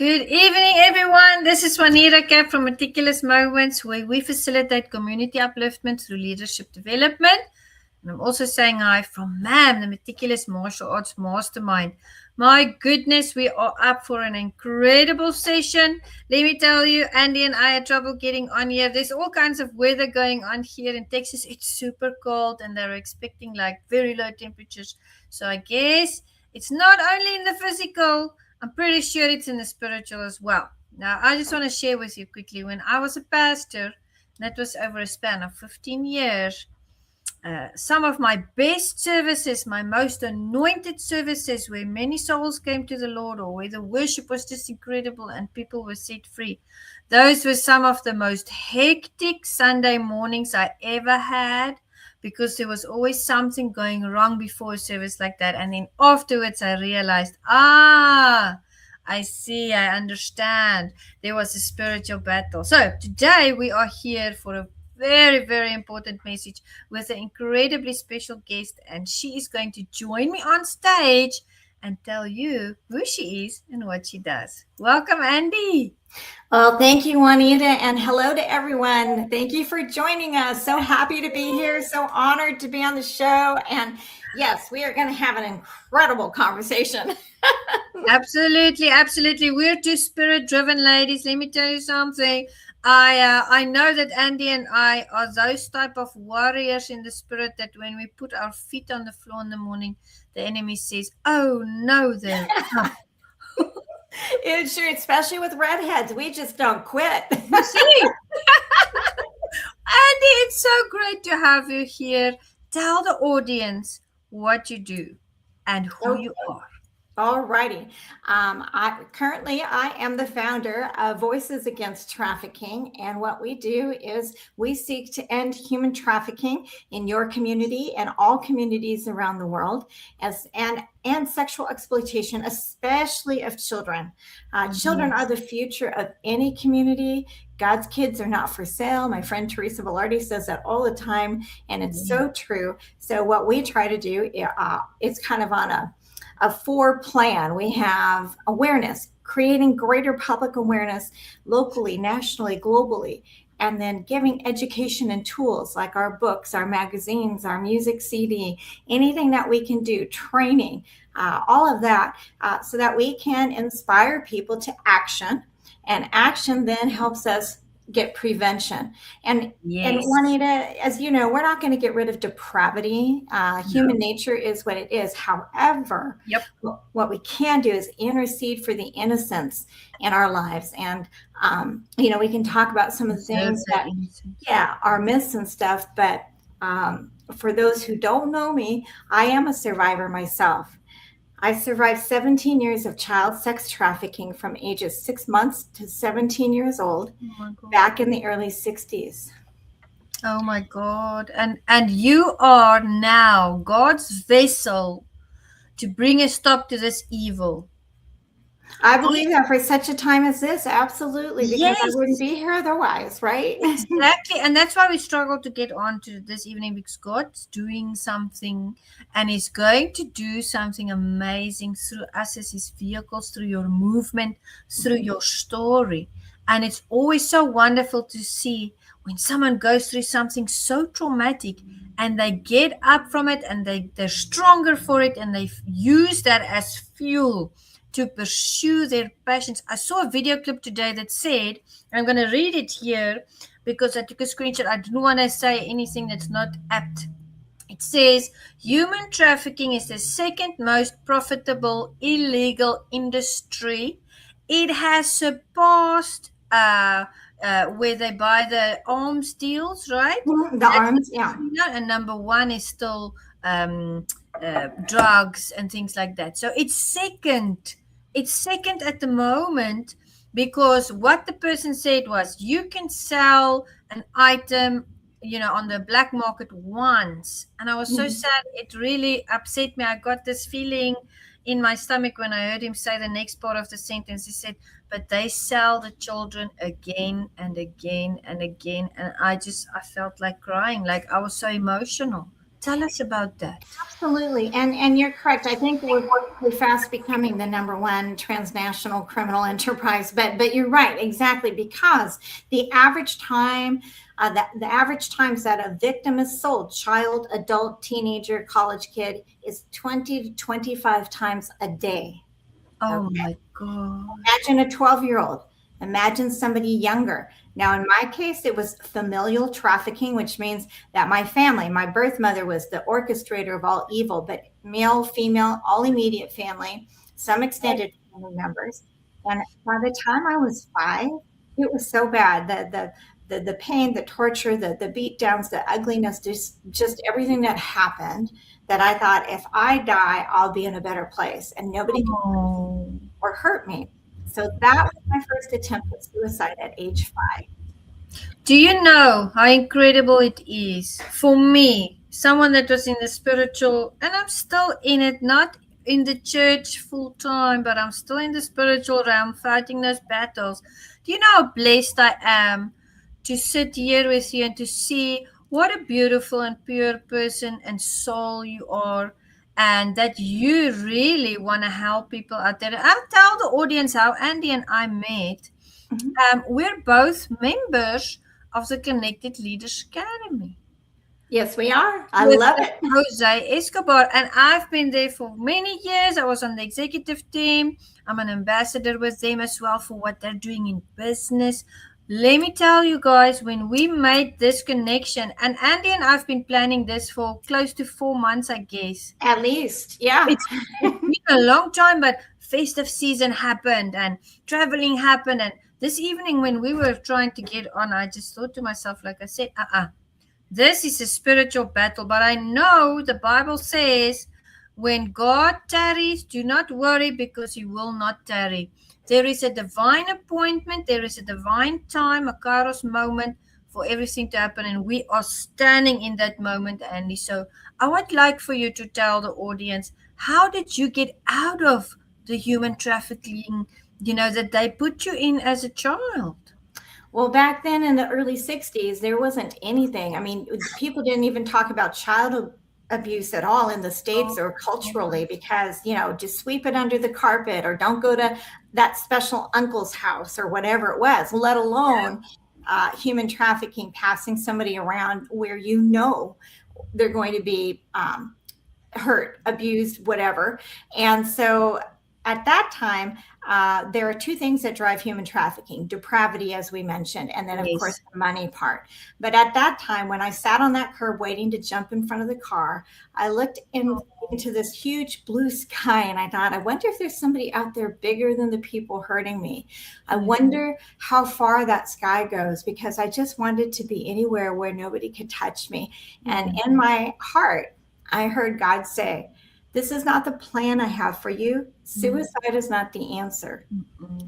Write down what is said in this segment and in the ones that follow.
Good evening, everyone. This is Juanita Kapp from Meticulous Moments, where we facilitate community upliftment through leadership development. And I'm also saying hi from MAM, the Meticulous Martial Arts Mastermind. My goodness, we are up for an incredible session. Let me tell you, Andi and I had trouble getting on here. There's all kinds of weather going on here in Texas. It's super cold, and they're expecting like very low temperatures. So I guess it's not only in the physical, I'm pretty sure it's in the spiritual as well. Now, I just want to share with you quickly. When I was a pastor, that was over a span of 15 years, some of my best services, my most anointed services, where many souls came to the Lord, or where the worship was just incredible and people were set free, those were some of the most hectic Sunday mornings I ever had, because there was always something going wrong before a service like that. And then afterwards I realized, I see, I understand. There was a spiritual battle. So today we are here for a very, very important message with an incredibly special guest, and she is going to join me on stage and tell you who she is and what she does. Welcome, Andi. Well, thank you, Juanita, and hello to everyone. Thank you for joining us. So happy to be here. So honored to be on the show. And yes, we are going to have an incredible conversation. Absolutely. We're two spirit-driven ladies. Let me tell you something. I know that Andi and I are those type of warriors in the spirit that when we put our feet on the floor in the morning, the enemy says, "Oh no, there." It's true, especially with redheads. We just don't quit. You see? Andi, it's so great to have you here. Tell the audience what you do and who you are. All righty. Currently, I am the founder of Voices Against Trafficking. And what we do is we seek to end human trafficking in your community and all communities around the world, and sexual exploitation, especially of children. Children are the future of any community. God's kids are not for sale. My friend Teresa Velarde says that all the time, and it's so true. So what we try to do is kind of on a 4-plan. We have awareness, creating greater public awareness locally, nationally, globally, and then giving education and tools like our books, our magazines, our music CD, anything that we can do, training, all of that, so that we can inspire people to action. And action then helps us get prevention. And Juanita, as you know, we're not going to get rid of depravity. Human nature is what it is. However, what we can do is intercede for the innocents in our lives. And, we can talk about some of the things that, are myths and stuff. But for those who don't know me, I am a survivor myself. I survived 17 years of child sex trafficking from ages 6 months to 17 years old, back in the early 60s. Oh my God. And you are now God's vessel to bring a stop to this evil. I believe that for such a time as this, absolutely, because I wouldn't be here otherwise, right? Exactly. And that's why we struggle to get on to this evening, because God's doing something, and He's going to do something amazing through us as His vehicles, through your movement, through your story. And it's always so wonderful to see when someone goes through something so traumatic and they get up from it, and they're stronger for it, and they use that as fuel to pursue their passions. I saw a video clip today that said, I'm going to read it here because I took a screenshot. I didn't want to say anything that's not apt. It says, human trafficking is the second most profitable illegal industry. It has surpassed where they buy the arms deals, right? Arms, And number one is still drugs and things like that. So it's second at the moment, because what the person said was, you can sell an item on the black market once. And I was so sad. It really upset me. I got this feeling in my stomach when I heard him say the next part of the sentence. He said, but they sell the children again and again and again. And I felt like crying. Like, I was so emotional. Tell us about that. Absolutely. And you're correct. I think we're fast becoming the number one transnational criminal enterprise. But you're right, exactly, because the average time the average times that a victim is sold, child, adult, teenager, college kid, is 20 to 25 times a day. Oh Okay. my God. Imagine a 12-year-old. Imagine somebody younger. Now, in my case, it was familial trafficking, which means that my family, my birth mother was the orchestrator of all evil, but male, female, all immediate family, some extended family members. And by the time I was 5, it was so bad. The pain, the torture, the beat downs, the ugliness, just everything that happened, that I thought, if I die, I'll be in a better place and nobody can Oh. or hurt me. So that was my first attempt at suicide at age 5. Do you know how incredible it is for me, someone that was in the spiritual, and I'm still in it, not in the church full time, but I'm still in the spiritual realm fighting those battles. Do you know how blessed I am to sit here with you and to see what a beautiful and pure person and soul you are, and that you really want to help people out there? I'll tell the audience how Andi and I met. We're both members of the Connected Leaders Academy Yes, we are. I with love it. Jose Escobar, and I've been there for many years. I was on the executive team. I'm an ambassador with them as well for what they're doing in business. Let me tell you guys, when we made this connection, and Andi and I've been planning this for close to 4 months, I guess. At least, yeah. It's been a long time, but festive season happened and traveling happened. And this evening, when we were trying to get on, I just thought to myself, like I said, this is a spiritual battle. But I know the Bible says, when God tarries, do not worry, because he will not tarry. There is a divine appointment, there is a divine time, a Kairos moment for everything to happen, and we are standing in that moment, Andi. So I would like for you to tell the audience, how did you get out of the human trafficking, that they put you in as a child? Well, back then in the early 60s, there wasn't anything. I mean, people didn't even talk about child abuse at all in the States or culturally, because, just sweep it under the carpet, or don't go to that special uncle's house or whatever it was, let alone human trafficking, passing somebody around where they're going to be hurt, abused, whatever. And so at that time, there are two things that drive human trafficking: depravity, as we mentioned, and then, of course, the money part. But at that time, when I sat on that curb waiting to jump in front of the car, I looked into this huge blue sky, and I thought, I wonder if there's somebody out there bigger than the people hurting me. I wonder how far that sky goes, because I just wanted to be anywhere where nobody could touch me. And in my heart, I heard God say, "This is not the plan I have for you. Suicide is not the answer."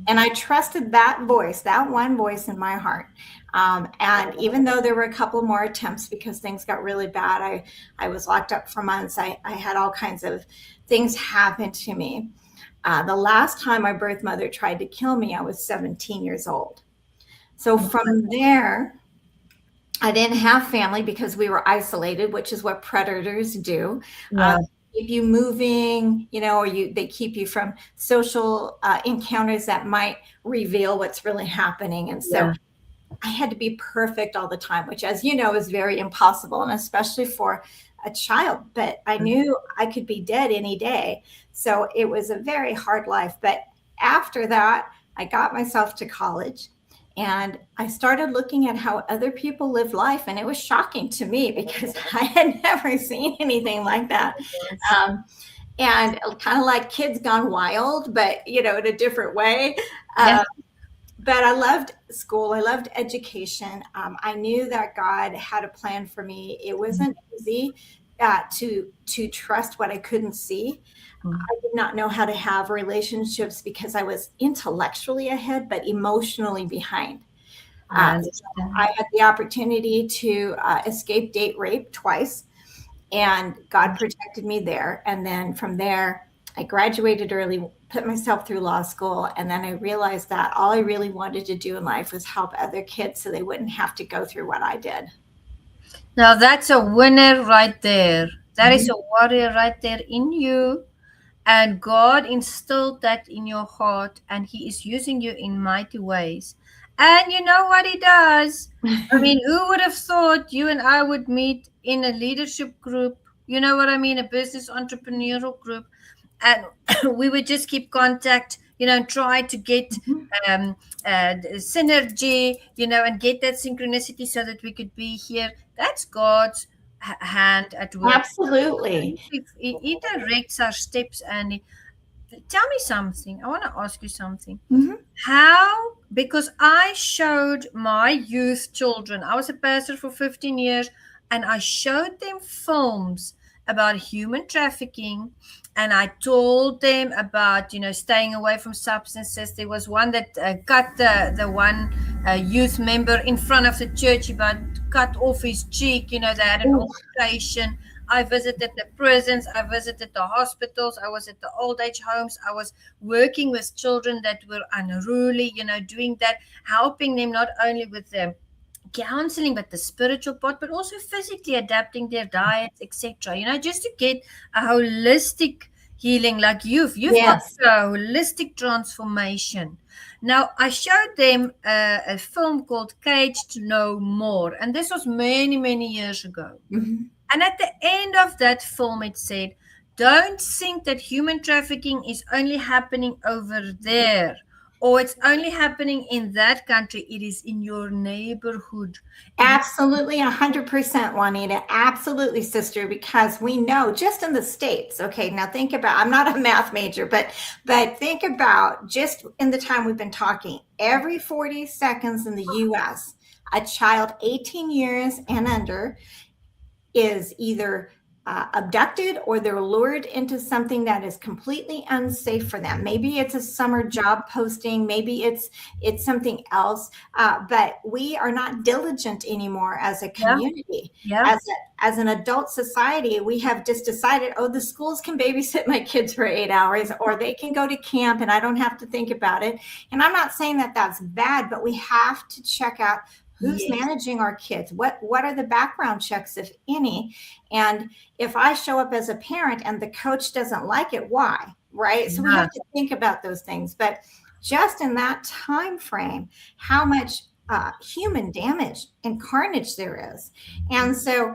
And I trusted that voice, that one voice in my heart. And even though there were a couple more attempts, because things got really bad, I was locked up for months. I had all kinds of things happen to me. The last time my birth mother tried to kill me, I was 17 years old. So from there, I didn't have family because we were isolated, which is what predators do. Keep you moving, or they keep you from social encounters that might reveal what's really happening. And so I had to be perfect all the time, which, as you know, is very impossible, and especially for a child. But I knew I could be dead any day. So it was a very hard life. But after that, I got myself to college. And I started looking at how other people live life, and it was shocking to me because I had never seen anything like that. And kind of like Kids Gone Wild, but, in a different way. But I loved school. I loved education. I knew that God had a plan for me. It wasn't easy to trust what I couldn't see. I did not know how to have relationships because I was intellectually ahead, but emotionally behind. I had the opportunity to escape date rape twice, and God protected me there. And then from there, I graduated early, put myself through law school, and then I realized that all I really wanted to do in life was help other kids so they wouldn't have to go through what I did. Now that's a winner right there. That is Mhm. a warrior right there in you. And God instilled that in your heart, and He is using you in mighty ways. And you know what He does? I mean, who would have thought you and I would meet in a leadership group? You know what I mean? A business entrepreneurial group. And we would just keep contact, and try to get Mhm. um, synergy, and get that synchronicity so that we could be here. That's God's hand at work. Absolutely. He directs our steps. And tell me something. I want to ask you something. Mhm. How? Because I showed my youth children, I was a pastor for 15 years, and I showed them films about human trafficking. And I told them about, staying away from substances. There was one that cut the one youth member in front of the church, about cut off his cheek. They had an Ooh. altercation. I visited the prisons, I visited the hospitals, I was at the old age homes, I was working with children that were unruly, doing that, helping them not only with the counseling but the spiritual part, but also physically adapting their diets, etc. Just to get a holistic healing, like you've got Yes. a holistic transformation. Now I showed them a film called Caged No More, and this was many, many years ago. Mhm. And at the end of that film, it said, don't think that human trafficking is only happening over there, or it's only happening in that country. It is in your neighborhood. It is, Absolutely, 100%, Juanita. Absolutely, sister, because we know just in the States, okay, now think about, I'm not a math major, but think about just in the time we've been talking, every 40 seconds in the US, a child 18 years and under is either abducted or they're lured into something that is completely unsafe for them. Maybe it's a summer job posting, maybe it's something else, but we are not diligent anymore as a yeah, community. yeah, As an adult society, we have just decided, oh, the schools can babysit my kids for 8 hours, or they can go to camp and I don't have to think about it. And I'm not saying that that's bad, but we have to check out who's yes, managing our kids, what are the background checks, if any. And if I show up as a parent and the coach doesn't like it, why? Right? So we yeah, have to think about those things. But just in that time frame, how much human damage and carnage there is. And so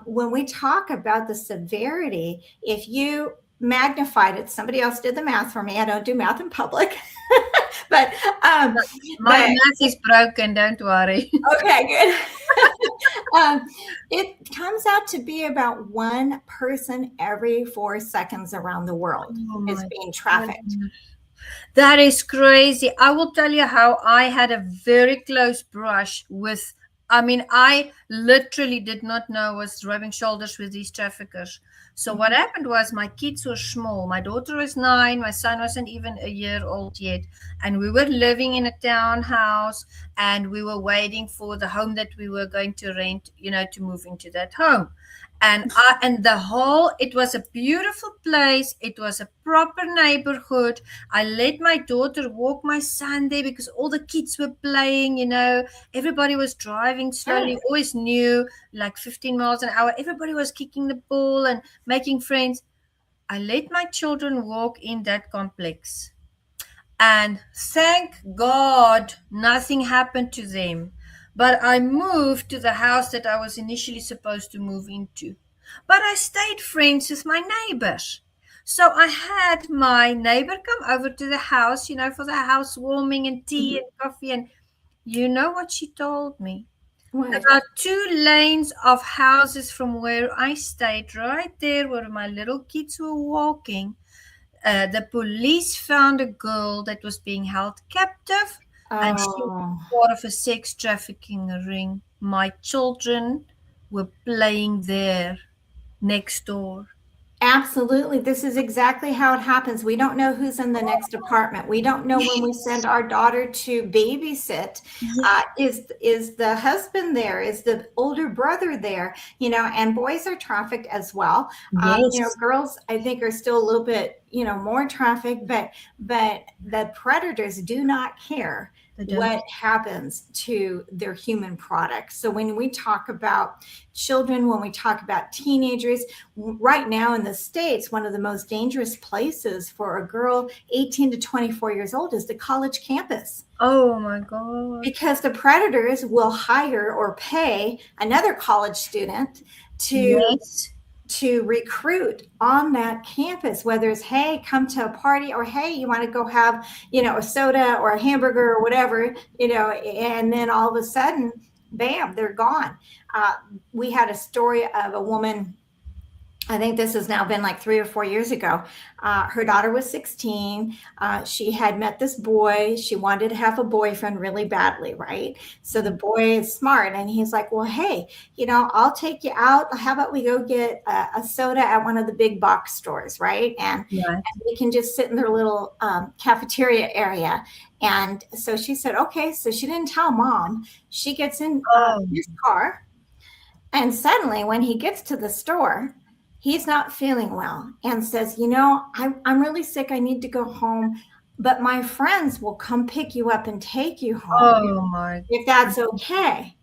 when we talk about the severity, if you magnified it, somebody else did the math for me, I don't do math in public. but um my but math is broken, don't worry. Okay, good. um, it comes out to be about one person every 4 seconds around the world Oh is my being trafficked. goodness. That is crazy. I will tell you how I had a very close brush with. I mean, I literally did not know I was rubbing shoulders with these traffickers. So what Mhm. happened was my kids were small. My daughter was 9. My son wasn't even a year old yet, and we were living in a townhouse, and we were waiting for the home that we were going to rent. To move into that home. And the whole, it was a beautiful place. It was a proper neighborhood. I let my daughter walk my son there because all the kids were playing. Everybody was driving Right. slowly, always knew, like 15 miles an hour. Everybody was kicking the ball and making friends. I let my children walk in that complex. And thank God nothing happened to them. But I moved to the house that I was initially supposed to move into. But I stayed friends with my neighbors. So I had my neighbor come over to the house, for the housewarming and tea Mhm. and coffee. And you know what she told me? What? About 2 lanes of houses from where I stayed, right there where my little kids were walking, the police found a girl that was being held captive, and she was Oh. part of a sex trafficking ring. My children were playing there next door. Absolutely. This is exactly how it happens. We don't know who's in the next apartment. We don't know when we send Yes, our daughter to babysit. yes, Is the husband there? Is the older brother there? And boys are trafficked as well. yes. Girls I think are still a little bit more trafficked, but the predators do not care. what happens to their human products. So when we talk about children, when we talk about teenagers, right now in the States, one of the most dangerous places for a girl 18 to 24 years old is the college campus. Oh my God. Because the predators will hire or pay another college student to recruit on that campus, whether it's, hey, come to a party, or hey, you want to go have, a soda or a hamburger or whatever, and then all of a sudden, bam, they're gone. We had a story of a woman, I think this has now been like 3 or 4 years ago. Her daughter was 16. She had met this boy. She wanted to have a boyfriend really badly, right? So the boy is smart, and he's like, well, hey, I'll take you out. How about we go get a soda at one of the big box stores, right? And we can just sit in their little cafeteria area. And so she said, okay. So she didn't tell mom. She gets in his car. And suddenly when he gets to the store, he's not feeling well and says, I'm really sick. I need to go home, but my friends will come pick you up and take you home if that's okay.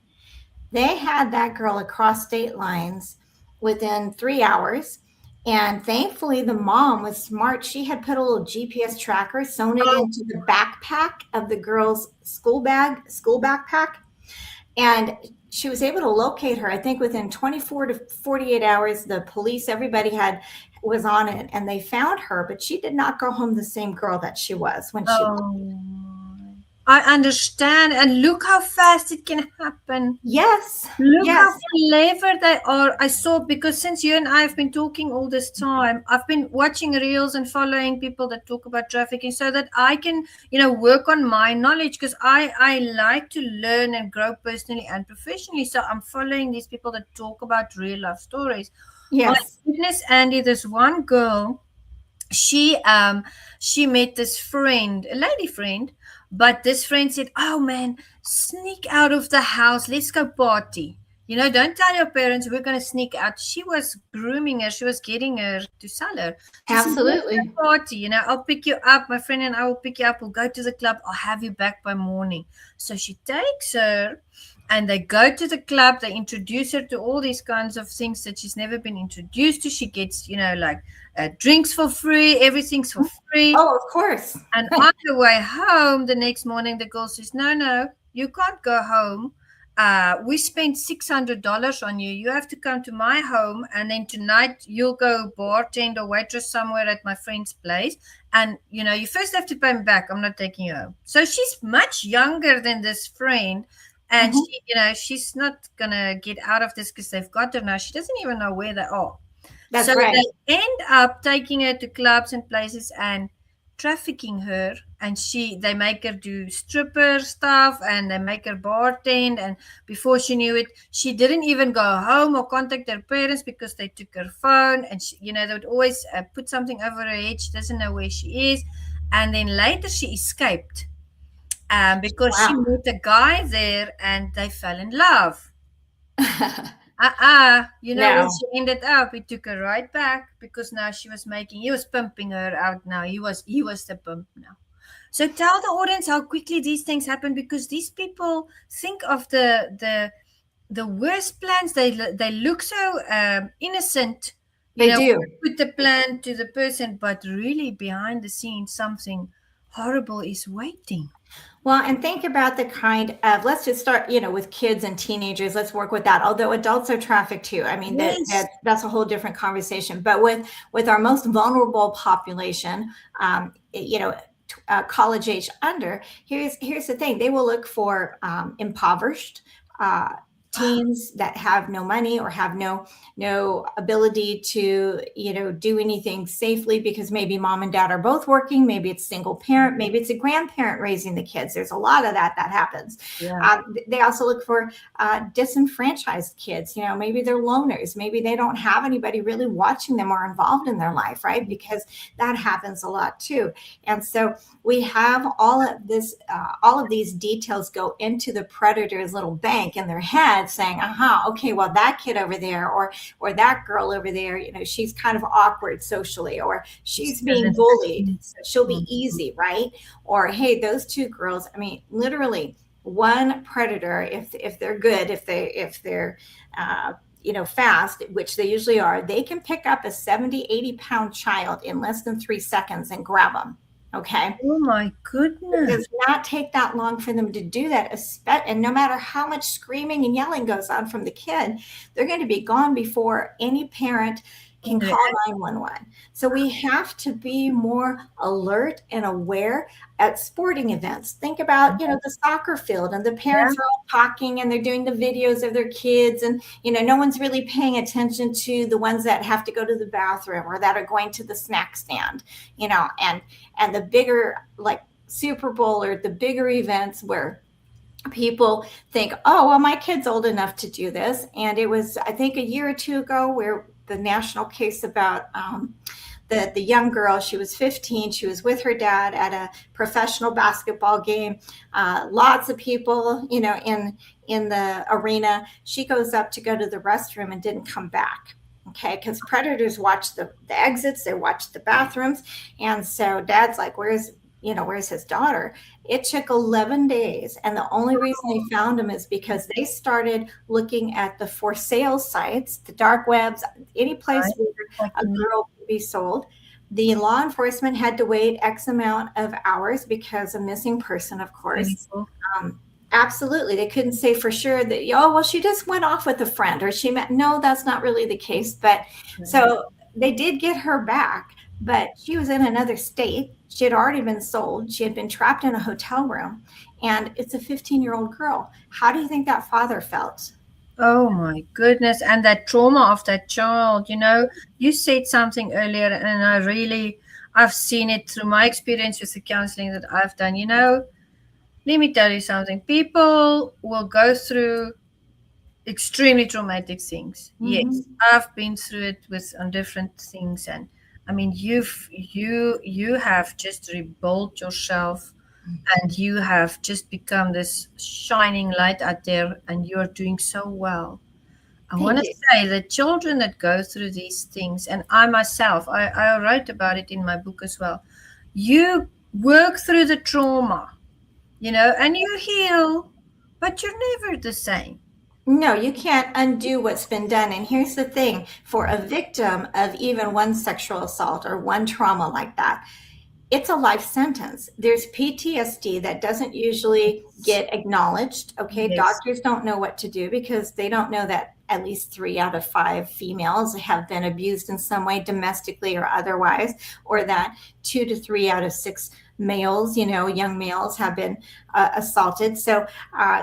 They had that girl across state lines within 3 hours. And thankfully, the mom was smart. She had put a little GPS tracker, sewn it into the backpack of the girl's school backpack. And she was able to locate her, I think, within 24 to 48 hours. The police, everybody was on it, and they found her, but she did not go home the same girl that she was when she I understand. And look how fast it can happen. Yes. Look how clever they are. I saw, because since you and I have been talking all this time, I've been watching reels and following people that talk about trafficking so that I can, work on my knowledge, because I like to learn and grow personally and professionally. So I'm following these people that talk about real life stories. Yes. My goodness, Andi, this one girl, she met this friend, a lady friend. But this friend said, oh man, sneak out of the house. Let's go party. Don't tell your parents, we're going to sneak out. She was grooming her. She was getting her to sell her. Absolutely. Said, party, I'll pick you up. My friend and I will pick you up. We'll go to the club. I'll have you back by morning. So she takes her and they go to the club. They introduce her to all these kinds of things that she's never been introduced to. She gets, drinks for free. Everything's for free. Oh, of course. And on the way home, the next morning, the girl says, no, you can't go home. We spent $600 on you. You have to come to my home. And then tonight you'll go bartend or waitress somewhere at my friend's place. And, you first have to pay me back. I'm not taking you home. So she's much younger than this friend. And she's not going to get out of this because they've got her now. She doesn't even know where they are. That's right. They end up taking her to clubs and places and trafficking her, and they make her do stripper stuff, and they make her bartend, and before she knew it, she didn't even go home or contact her parents because they took her phone, and they would always put something over her head. She doesn't know where she is, and then later she escaped because she met a guy there and they fell in love. When she ended up, he took her right back because now he was pumping her out now. He was the pimp now. So tell the audience how quickly these things happen, because these people think of the worst plans. They look so innocent. They do. Put the plan to the person, but really behind the scenes, something horrible is waiting. Well, and think about the kind of, let's just start, with kids and teenagers. Let's work with that. Although adults are trafficked too. I mean, that's a whole different conversation. But with our most vulnerable population, college age under, here's the thing. They will look for impoverished teens that have no money or have no ability to, do anything safely because maybe mom and dad are both working. Maybe it's single parent. Maybe it's a grandparent raising the kids. There's a lot of that happens. Yeah. They also look for disenfranchised kids. Maybe they're loners. Maybe they don't have anybody really watching them or involved in their life, right? Because that happens a lot too. And so we have all of these details go into the predator's little bank in their head. head saying, okay, well, that kid over there or that girl over there, she's kind of awkward socially, or she's being bullied, so she'll be easy, right? Or, hey, those two girls, I mean, literally one predator, if they're good, if they're fast, which they usually are, they can pick up a 70-80 pound child in less than 3 seconds and grab them. Okay. Oh my goodness. It does not take that long for them to do that. And no matter how much screaming and yelling goes on from the kid, they're going to be gone before any parent can call 911. So we have to be more alert and aware at sporting events. Think about, the soccer field, and the parents are all talking and they're doing the videos of their kids, and, no one's really paying attention to the ones that have to go to the bathroom or that are going to the snack stand, and the bigger, like Super Bowl or the bigger events where people think, oh, well, my kid's old enough to do this. And it was, I think, a year or two ago where the national case about the young girl, she was 15, she was with her dad at a professional basketball game, lots of people, in the arena. She goes up to go to the restroom and didn't come back. Okay, because predators watch the exits, they watch the bathrooms. And so dad's like, where's his daughter? It took 11 days. And the only reason they found him is because they started looking at the for sale sites, the dark webs, any place where a girl could be sold. The law enforcement had to wait X amount of hours because a missing person, of course. Absolutely. They couldn't say for sure that, well, she just went off with a friend, or no, that's not really the case. But so they did get her back, but she was in another state. She had already been sold. She had been trapped in a hotel room, and it's a 15-year-old girl. How do you think that father felt? Oh my goodness. And that trauma of that child, you said something earlier, and I've seen it through my experience with the counseling that I've done. Let me tell you something. People will go through extremely traumatic things. Mm-hmm. Yes, I've been through it on different things, and I mean, you have just rebuilt yourself, and you have just become this shining light out there, and you're doing so well. I want to say that children that go through these things, and I myself, I wrote about it in my book as well. You work through the trauma, and you heal, but you're never the same. No, you can't undo what's been done. And here's the thing, for a victim of even one sexual assault or one trauma like that, it's a life sentence. There's PTSD that doesn't usually get acknowledged. Okay. Yes. Doctors don't know what to do because they don't know that at least 3 out of 5 females have been abused in some way, domestically or otherwise, or that 2 to 3 out of 6 males, young males have been assaulted. So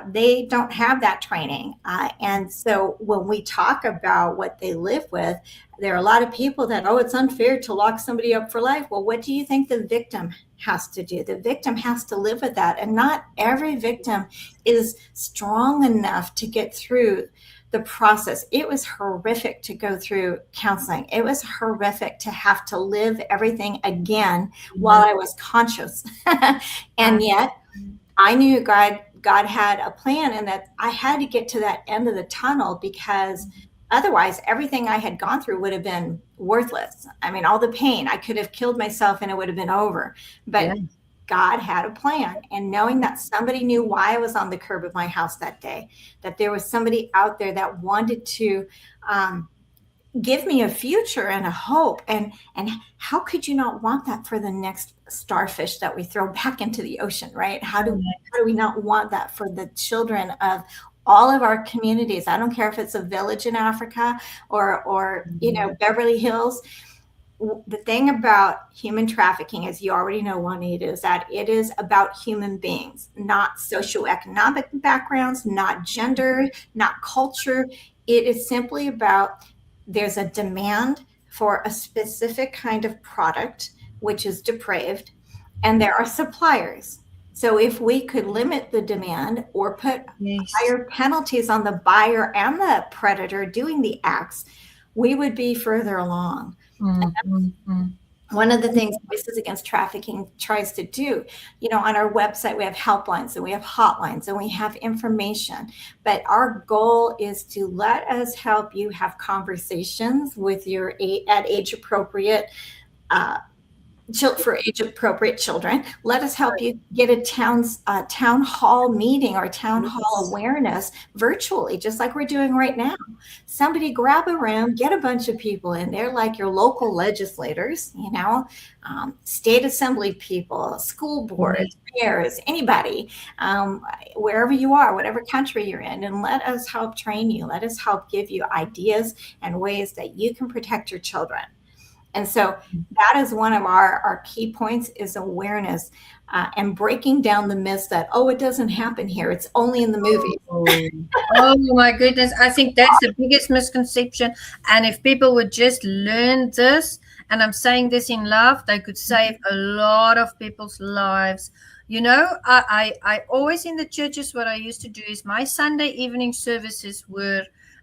they don't have that training. And so when we talk about what they live with, there are a lot of people that, it's unfair to lock somebody up for life. Well, what do you think the victim has to do? The victim has to live with that. And not every victim is strong enough to get through the process. It was horrific to go through counseling. It was horrific to have to live everything again while I was conscious. And yet I knew God had a plan, and that I had to get to that end of the tunnel, because otherwise everything I had gone through would have been worthless. I mean, all the pain, I could have killed myself and it would have been over. But God had a plan, and knowing that somebody knew why I was on the curb of my house that day, that there was somebody out there that wanted to give me a future and a hope. And how could you not want that for the next starfish that we throw back into the ocean, right? How do we not want that for the children of all of our communities? I don't care if it's a village in Africa or Beverly Hills. The thing about human trafficking, as you already know, Juanita, is that it is about human beings, not socioeconomic backgrounds, not gender, not culture. It is simply about, there's a demand for a specific kind of product, which is depraved, and there are suppliers. So if we could limit the demand or put higher penalties on the buyer and the predator doing the acts, we would be further along. One of the things Voices Against Trafficking tries to do, on our website, we have helplines and we have hotlines and we have information. But our goal is to let us help you have conversations with your at age appropriate for age appropriate children. Let us help you get a town hall meeting or town hall awareness virtually, just like we're doing right now. Somebody grab a room, get a bunch of people in there, like your local legislators, state assembly people, school boards, mayors, anybody, wherever you are, whatever country you're in, and let us help train you. Let us help give you ideas and ways that you can protect your children. And so that is one of our key points, is awareness and breaking down the myths that, it doesn't happen here. It's only in the movies. Oh my goodness. I think that's the biggest misconception. And if people would just learn this, and I'm saying this in love, they could save a lot of people's lives. I always in the churches, what I used to do is my Sunday evening services were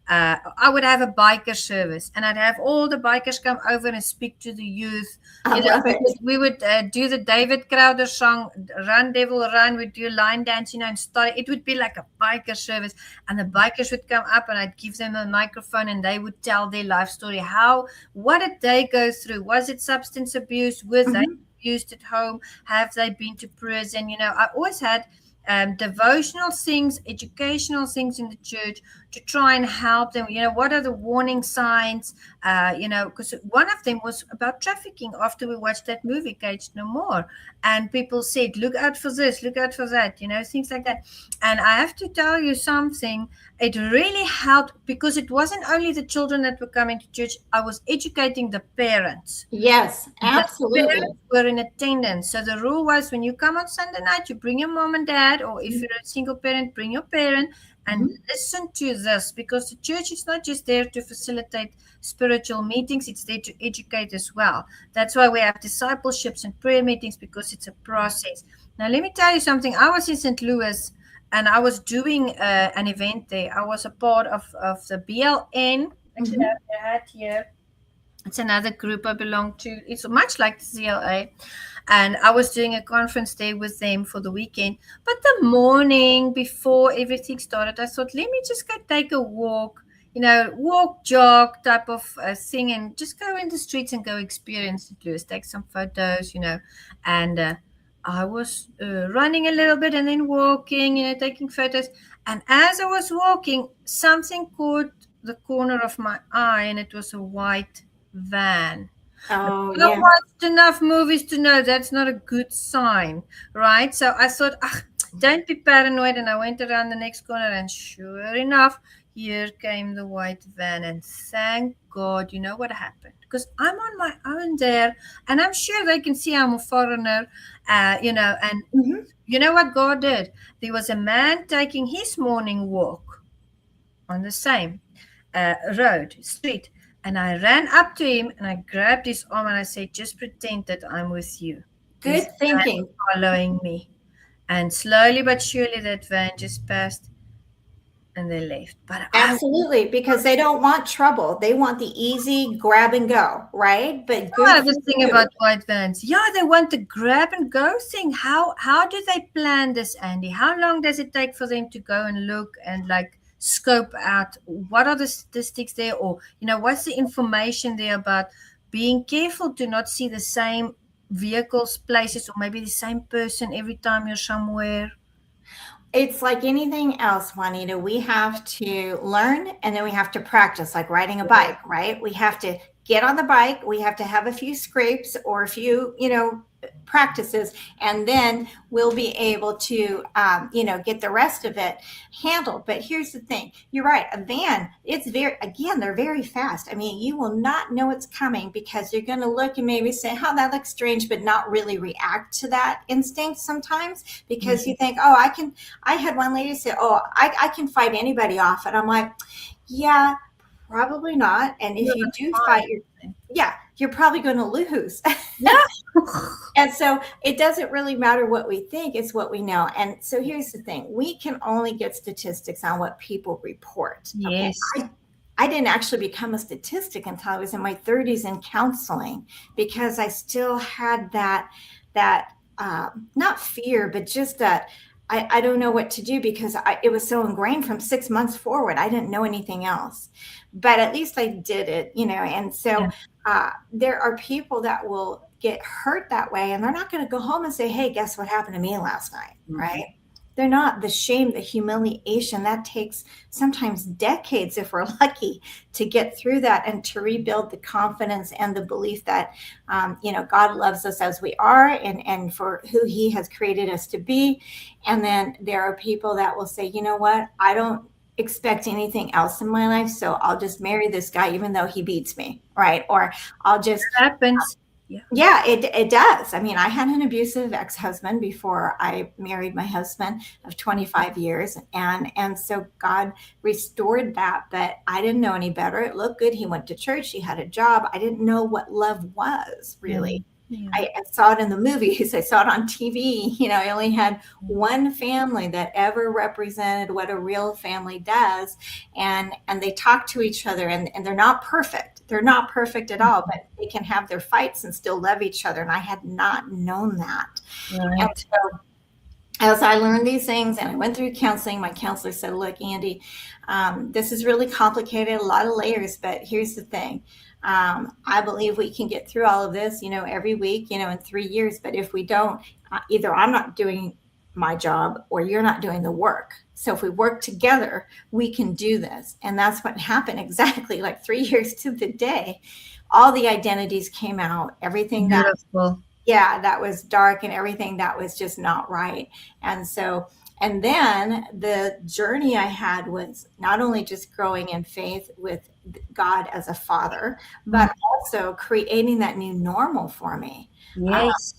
I would have a biker service, and I'd have all the bikers come over and speak to the youth. We would do the David Crowder song, Run Devil Run. We'd do line dance, and start. It would be like a biker service, and the bikers would come up, and I'd give them a microphone, and they would tell their life story. What did they go through? Was it substance abuse? Were they abused at home? Have they been to prison? I always had devotional things, educational things in the church to try and help them. What are the warning signs? Because one of them was about trafficking after we watched that movie, Caged No More. And people said, look out for this, look out for that, things like that. And I have to tell you something, it really helped because it wasn't only the children that were coming to church, I was educating the parents. Yes, absolutely. The parents were in attendance. So the rule was when you come on Sunday night, you bring your mom and dad, or if you're a single parent, bring your parent and listen to this, because the church is not just there to facilitate spiritual meetings, it's there to educate as well. That's why we have discipleships and prayer meetings, because it's a process. Now, let me tell you something. I was in St. Louis and I was doing an event there. I was a part of the BLN. Actually, I had here. It's another group I belong to. It's much like the CLA. And I was doing a conference there with them for the weekend. But the morning before everything started, I thought, let me just go take a walk, walk, jog type of thing, and just go in the streets and go experience it, take some photos, And I was running a little bit and then walking, taking photos. And as I was walking, something caught the corner of my eye, and it was a white van. Oh, I watched enough movies to know that's not a good sign, right? So I thought, don't be paranoid. And I went around the next corner, and sure enough, here came the white van. And thank God, you know what happened? Because I'm on my own there, and I'm sure they can see I'm a foreigner, and you know what God did? There was a man taking his morning walk on the same street. And I ran up to him and I grabbed his arm and I said, just pretend that I'm with you. Good thinking. Following me. And slowly but surely that van just passed and they left. But absolutely, because they don't want trouble. They want the easy grab and go, right? But the thing about white vans. Yeah, they want the grab and go thing. How do they plan this, Andi? How long does it take for them to go and look and scope out what are the statistics there, or what's the information there about being careful to not see the same vehicles, places, or maybe the same person every time you're somewhere? It's like anything else, Juanita. We have to learn and then we have to practice, like riding a bike, right? We have to get on the bike. We have to have a few scrapes or a few, practices, and then we'll be able to, get the rest of it handled. But here's the thing. You're right. A van, they're very fast. I mean, you will not know it's coming because you're going to look and maybe say, that looks strange, but not really react to that instinct sometimes, because you think, I had one lady say, I can fight anybody off. And I'm like, yeah, probably not. And if you do fight, you're probably going to lose. Yeah. And so it doesn't really matter what we think, it's what we know. And so here's the thing. We can only get statistics on what people report. Yes. Okay? I didn't actually become a statistic until I was in my 30s in counseling, because I still had that not fear, but just that I don't know what to do, because it was so ingrained from 6 months forward. I didn't know anything else, but at least I did it, And so Yeah. there are people that will get hurt that way, and they're not going to go home and say, "Hey, guess what happened to me last night?" Right? They're not. The shame, the humiliation, that takes sometimes decades, if we're lucky, to get through that and to rebuild the confidence and the belief that, God loves us as we are, and for who he has created us to be. And then there are people that will say, "You know what? I don't expect anything else in my life, so I'll just marry this guy even though he beats me," right? Or I'll just Happens. yeah, it does. I mean, I had an abusive ex-husband before I married my husband of 25 years. And so God restored that, but I didn't know any better. It looked good. He went to church. He had a job. I didn't know what love was, really. I saw it in the movies. I saw it on TV. I only had one family that ever represented what a real family does. And they talk to each other, and they're not perfect. They're not perfect at all, but they can have their fights and still love each other. And I had not known that. Right. And so as I learned these things and I went through counseling, my counselor said, "Look, Andi, this is really complicated, a lot of layers, but here's the thing. I believe we can get through all of this, every week, in 3 years. But if we don't, either I'm not doing my job or you're not doing the work. So if we work together, we can do this." And that's what happened exactly, like 3 years to the day. All the identities came out, everything that was dark and everything that was just not right. And then the journey I had was not only just growing in faith with God as a father, but also creating that new normal for me. Yes.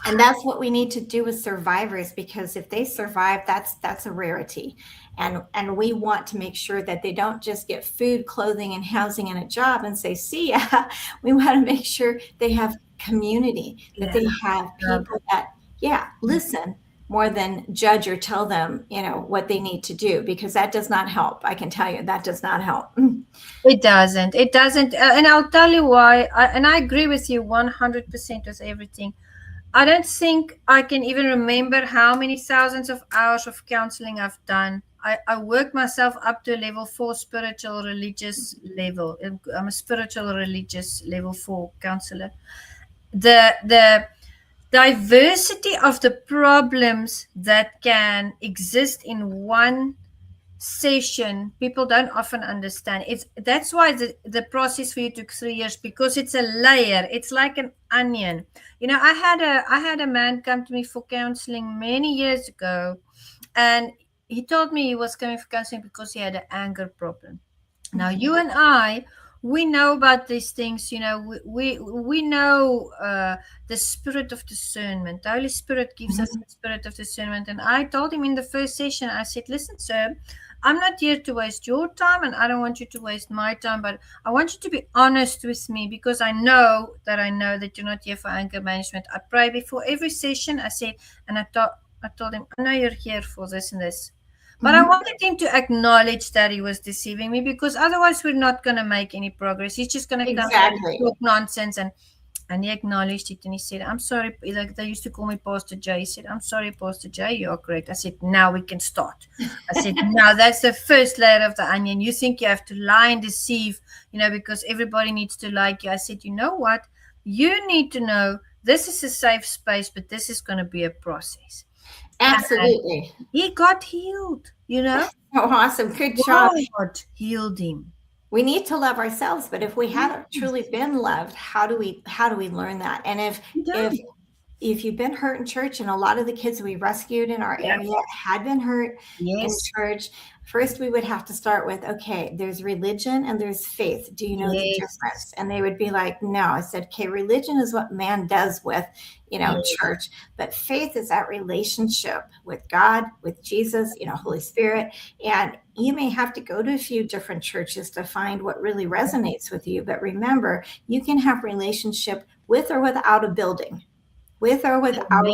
And that's what we need to do with survivors, because if they survive, that's a rarity. And we want to make sure that they don't just get food, clothing, and housing and a job and say, "See ya." We want to make sure they have community, that they have people that, listen more than judge or tell them, what they need to do, because that does not help. I can tell you that does not help. It doesn't. It doesn't. And I'll tell you why. And I agree with you 100% with everything. I don't think I can even remember how many thousands of hours of counseling I've done. I worked myself up to a level 4 spiritual religious level. I'm a spiritual religious level 4 counselor. The diversity of the problems that can exist in one session, people don't often understand. That's why the process for you took 3 years, because it's a layer. It's like an onion. I had a man come to me for counseling many years ago, and he told me he was coming for counseling because he had an anger problem. Now, you and I, we know about these things. We know the spirit of discernment. The Holy Spirit gives us the spirit of discernment. And I told him in the first session, I said, "Listen, sir, I'm not here to waste your time, and I don't want you to waste my time, but I want you to be honest with me, because I know that you're not here for anger management. I pray before every session." I said, and I told him, "I know you're here for this and this." But I wanted him to acknowledge that he was deceiving me, because otherwise we're not going to make any progress. He's just going to come and talk nonsense. And he acknowledged it, and he said, "I'm sorry." Like, they used to call me Pastor Jay. He said, "I'm sorry, Pastor Jay, you are correct." I said, "Now we can start." I said, "Now that's the first layer of the onion. You think you have to lie and deceive, because everybody needs to like you." I said, "You know what? You need to know this is a safe space, but this is going to be a process." Absolutely. And he got healed, Oh, awesome. Good job. God healed him. We need to love ourselves, but if we haven't truly been loved, how do we learn that? And if you've been hurt in church, and a lot of the kids we rescued in our area had been hurt in church, first we would have to start with, okay, there's religion and there's faith. Do you know the difference? And they would be like, "No." I said, "Okay, religion is what man does with, church, but faith is that relationship with God, with Jesus, Holy Spirit. And you may have to go to a few different churches to find what really resonates with you. But remember, you can have relationship with or without a building. With or without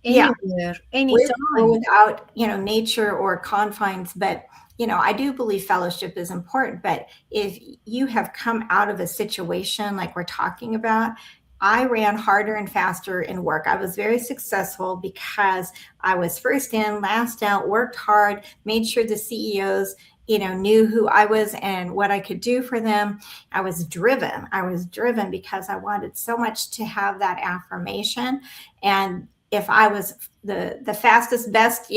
anywhere, anytime. With or without, nature or confines, but I do believe fellowship is important, but if you have come out of a situation like we're talking about, I ran harder and faster in work. I was very successful because I was first in, last out, worked hard, made sure the CEOs, knew who I was and what I could do for them. I was driven. Because I wanted so much to have that affirmation. And if I was the fastest, best,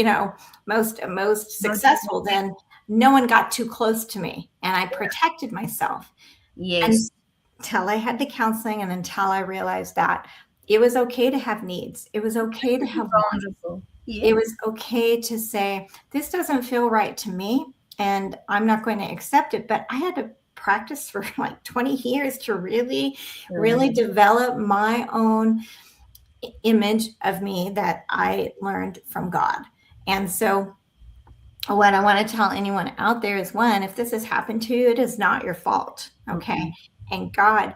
most successful, then no one got too close to me, and I protected myself. Yes. Until I had the counseling and until I realized that it was okay to have needs. It was okay to have wants. Wonderful. It Yeah. was okay to say, this doesn't feel right to me and I'm not going to accept it. But I had to practice for like 20 years to really develop my own image of me that I learned from God. And so what I want to tell anyone out there is, one, if this has happened to you, it is not your fault. Okay. And God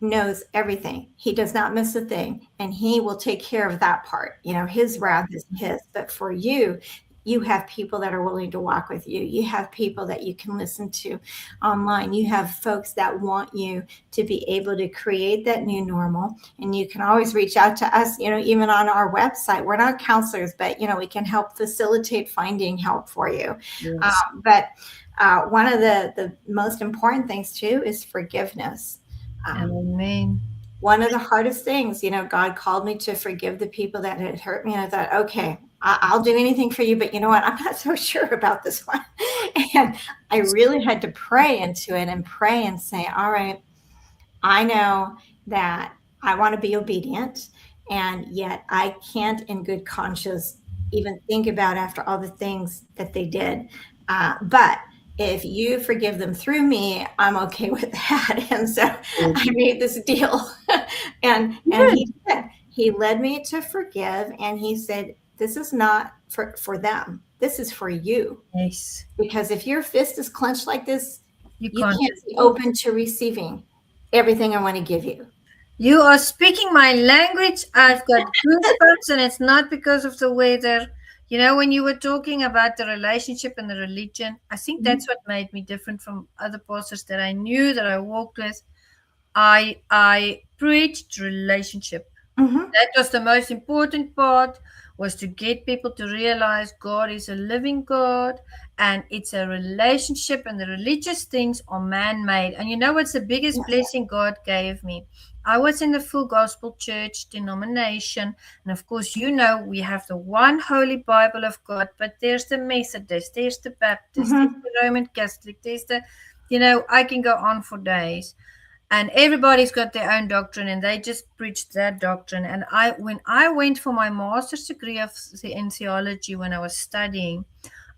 knows everything. He does not miss a thing, and he will take care of that part. His wrath is his, but for you, you have people that are willing to walk with you. You have people that you can listen to online. You have folks that want you to be able to create that new normal. And you can always reach out to us, even on our website. We're not counselors, but, we can help facilitate finding help for you. Yes. But one of the most important things, too, is forgiveness. Amen. One of the hardest things, God called me to forgive the people that had hurt me. And I thought, okay, I'll do anything for you, but you know what? I'm not so sure about this one. And I really had to pray into it and pray and say, all right, I know that I want to be obedient, and yet I can't in good conscience even think about after all the things that they did. But if you forgive them through me, I'm okay with that. And so I made this deal. and he did. He led me to forgive, and he said, this is not for them. This is for you. Yes. Because if your fist is clenched like this, you can't be open to receiving everything I want to give you. You are speaking my language. I've got goosebumps, and it's not because of the weather. When you were talking about the relationship and the religion, I think that's what made me different from other pastors that I knew, that I walked with. I preached relationship. That was the most important part, was to get people to realize God is a living God, and it's a relationship, and the religious things are man-made. And you know what's the biggest blessing God gave me? I was in the full gospel church denomination, and of course, we have the one holy Bible of God, but there's the Methodist, there's the Baptist, there's the Roman Catholic, there's the, I can go on for days. And everybody's got their own doctrine, and they just preach that doctrine. And when I went for my master's degree in theology, when I was studying,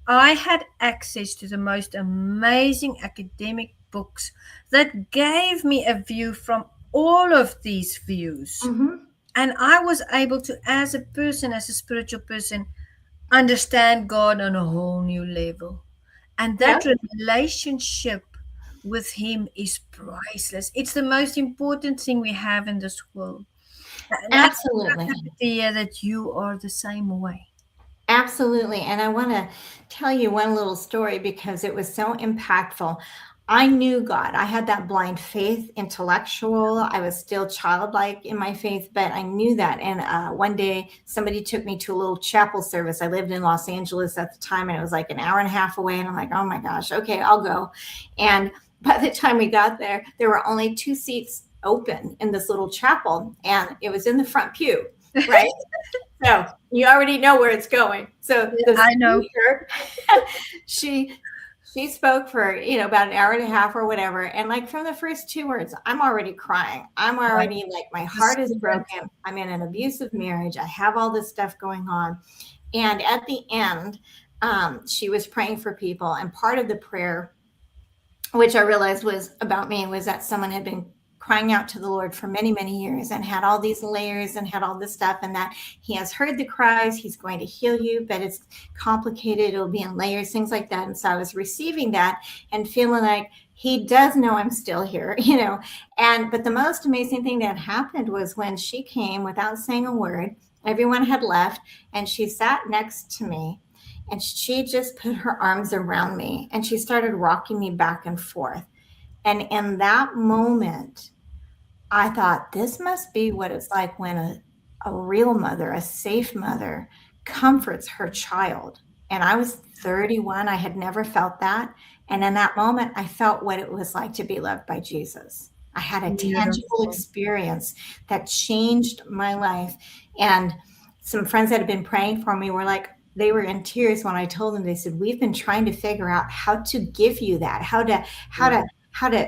I had access to the most amazing academic books that gave me a view from all of these views. And I was able to, as a person, as a spiritual person, understand God on a whole new level. And that relationship with him is priceless. It's the most important thing we have in this world. And Absolutely. I'm happy to hear that you are the same way. Absolutely. And I want to tell you one little story because it was so impactful. I knew God. I had that blind faith, intellectual. I was still childlike in my faith, but I knew that. And one day somebody took me to a little chapel service. I lived in Los Angeles at the time, and it was like an hour and a half away. And I'm like, oh my gosh, okay, I'll go. And by the time we got there, there were only 2 seats open in this little chapel, and it was in the front pew, right? So you already know where it's going. So I know. She spoke for, about an hour and a half or whatever. And like from the first 2 words, I'm already crying. I'm already like, my heart is broken. I'm in an abusive marriage. I have all this stuff going on. And at the end, she was praying for people. And part of the prayer, which I realized was about me, was that someone had been crying out to the Lord for many, many years and had all these layers and had all this stuff, and that he has heard the cries, he's going to heal you, but it's complicated, it'll be in layers, things like that. And so I was receiving that and feeling like he does know I'm still here, but the most amazing thing that happened was when she came without saying a word, everyone had left, and she sat next to me. and she just put her arms around me and she started rocking me back and forth. And in that moment, I thought, this must be what it's like when a real mother, a safe mother, comforts her child. And I was 31. I had never felt that. And in that moment, I felt what it was like to be loved by Jesus. I had a tangible Beautiful. experience that changed my life. And some friends that had been praying for me were like, they were in tears when I told them. They said, we've been trying to figure out how to give you that, how to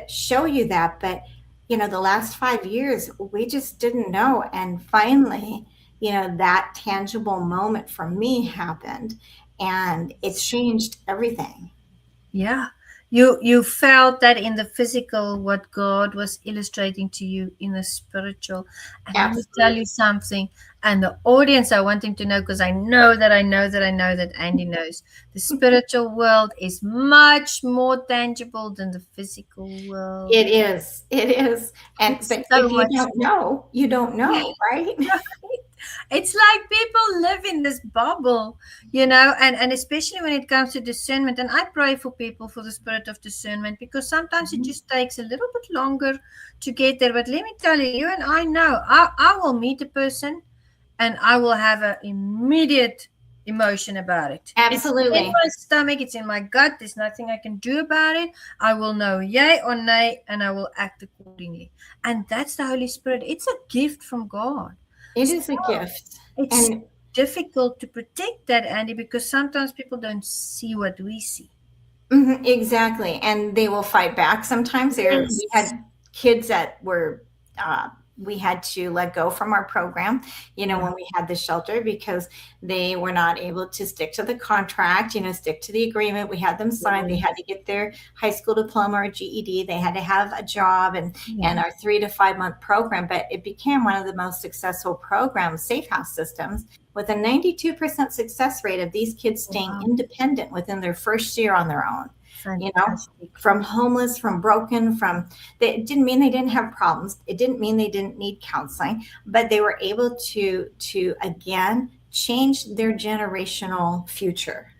show you that. But the last 5 years, we just didn't know. And finally, that tangible moment for me happened, and it changed everything. Yeah. You felt that in the physical what God was illustrating to you in the spiritual. And let me tell Absolutely. you something. And the audience, I want him to know, because I know that Andi knows. The spiritual world is much more tangible than the physical world. It is. It is. And It's but so if you much. don't know, you don't know, right? It's like people live in this bubble, and especially when it comes to discernment. And I pray for people for the spirit of discernment, because sometimes it Mhm. just takes a little bit longer to get there. But let me tell you, you and I know, I will meet a person and I will have an immediate emotion about it. It's in Absolutely. my stomach, it's in my gut. There's nothing I can do about it. I will know yay or nay, and I will act accordingly. And that's the Holy Spirit. It's a gift from God. It So is a gift. it's And difficult to protect that, Andi, because sometimes people don't see what we see. exactly. And they will fight back sometimes. We Yes. had kids that were we had to let go from our program, Yeah. when we had the shelter, because they were not able to stick to the contract, stick to the agreement. We had them sign. They had to get their high school diploma or GED. They had to have a job, and Yeah. our 3 to 5 month program. But it became one of the most successful programs, Safe House Systems, with a 92% success rate of these kids staying Wow. independent within their first year on their own. you know, Fantastic. from homeless, from broken, it didn't mean they didn't have problems. It didn't mean they didn't need counseling, but they were able to again change their generational future.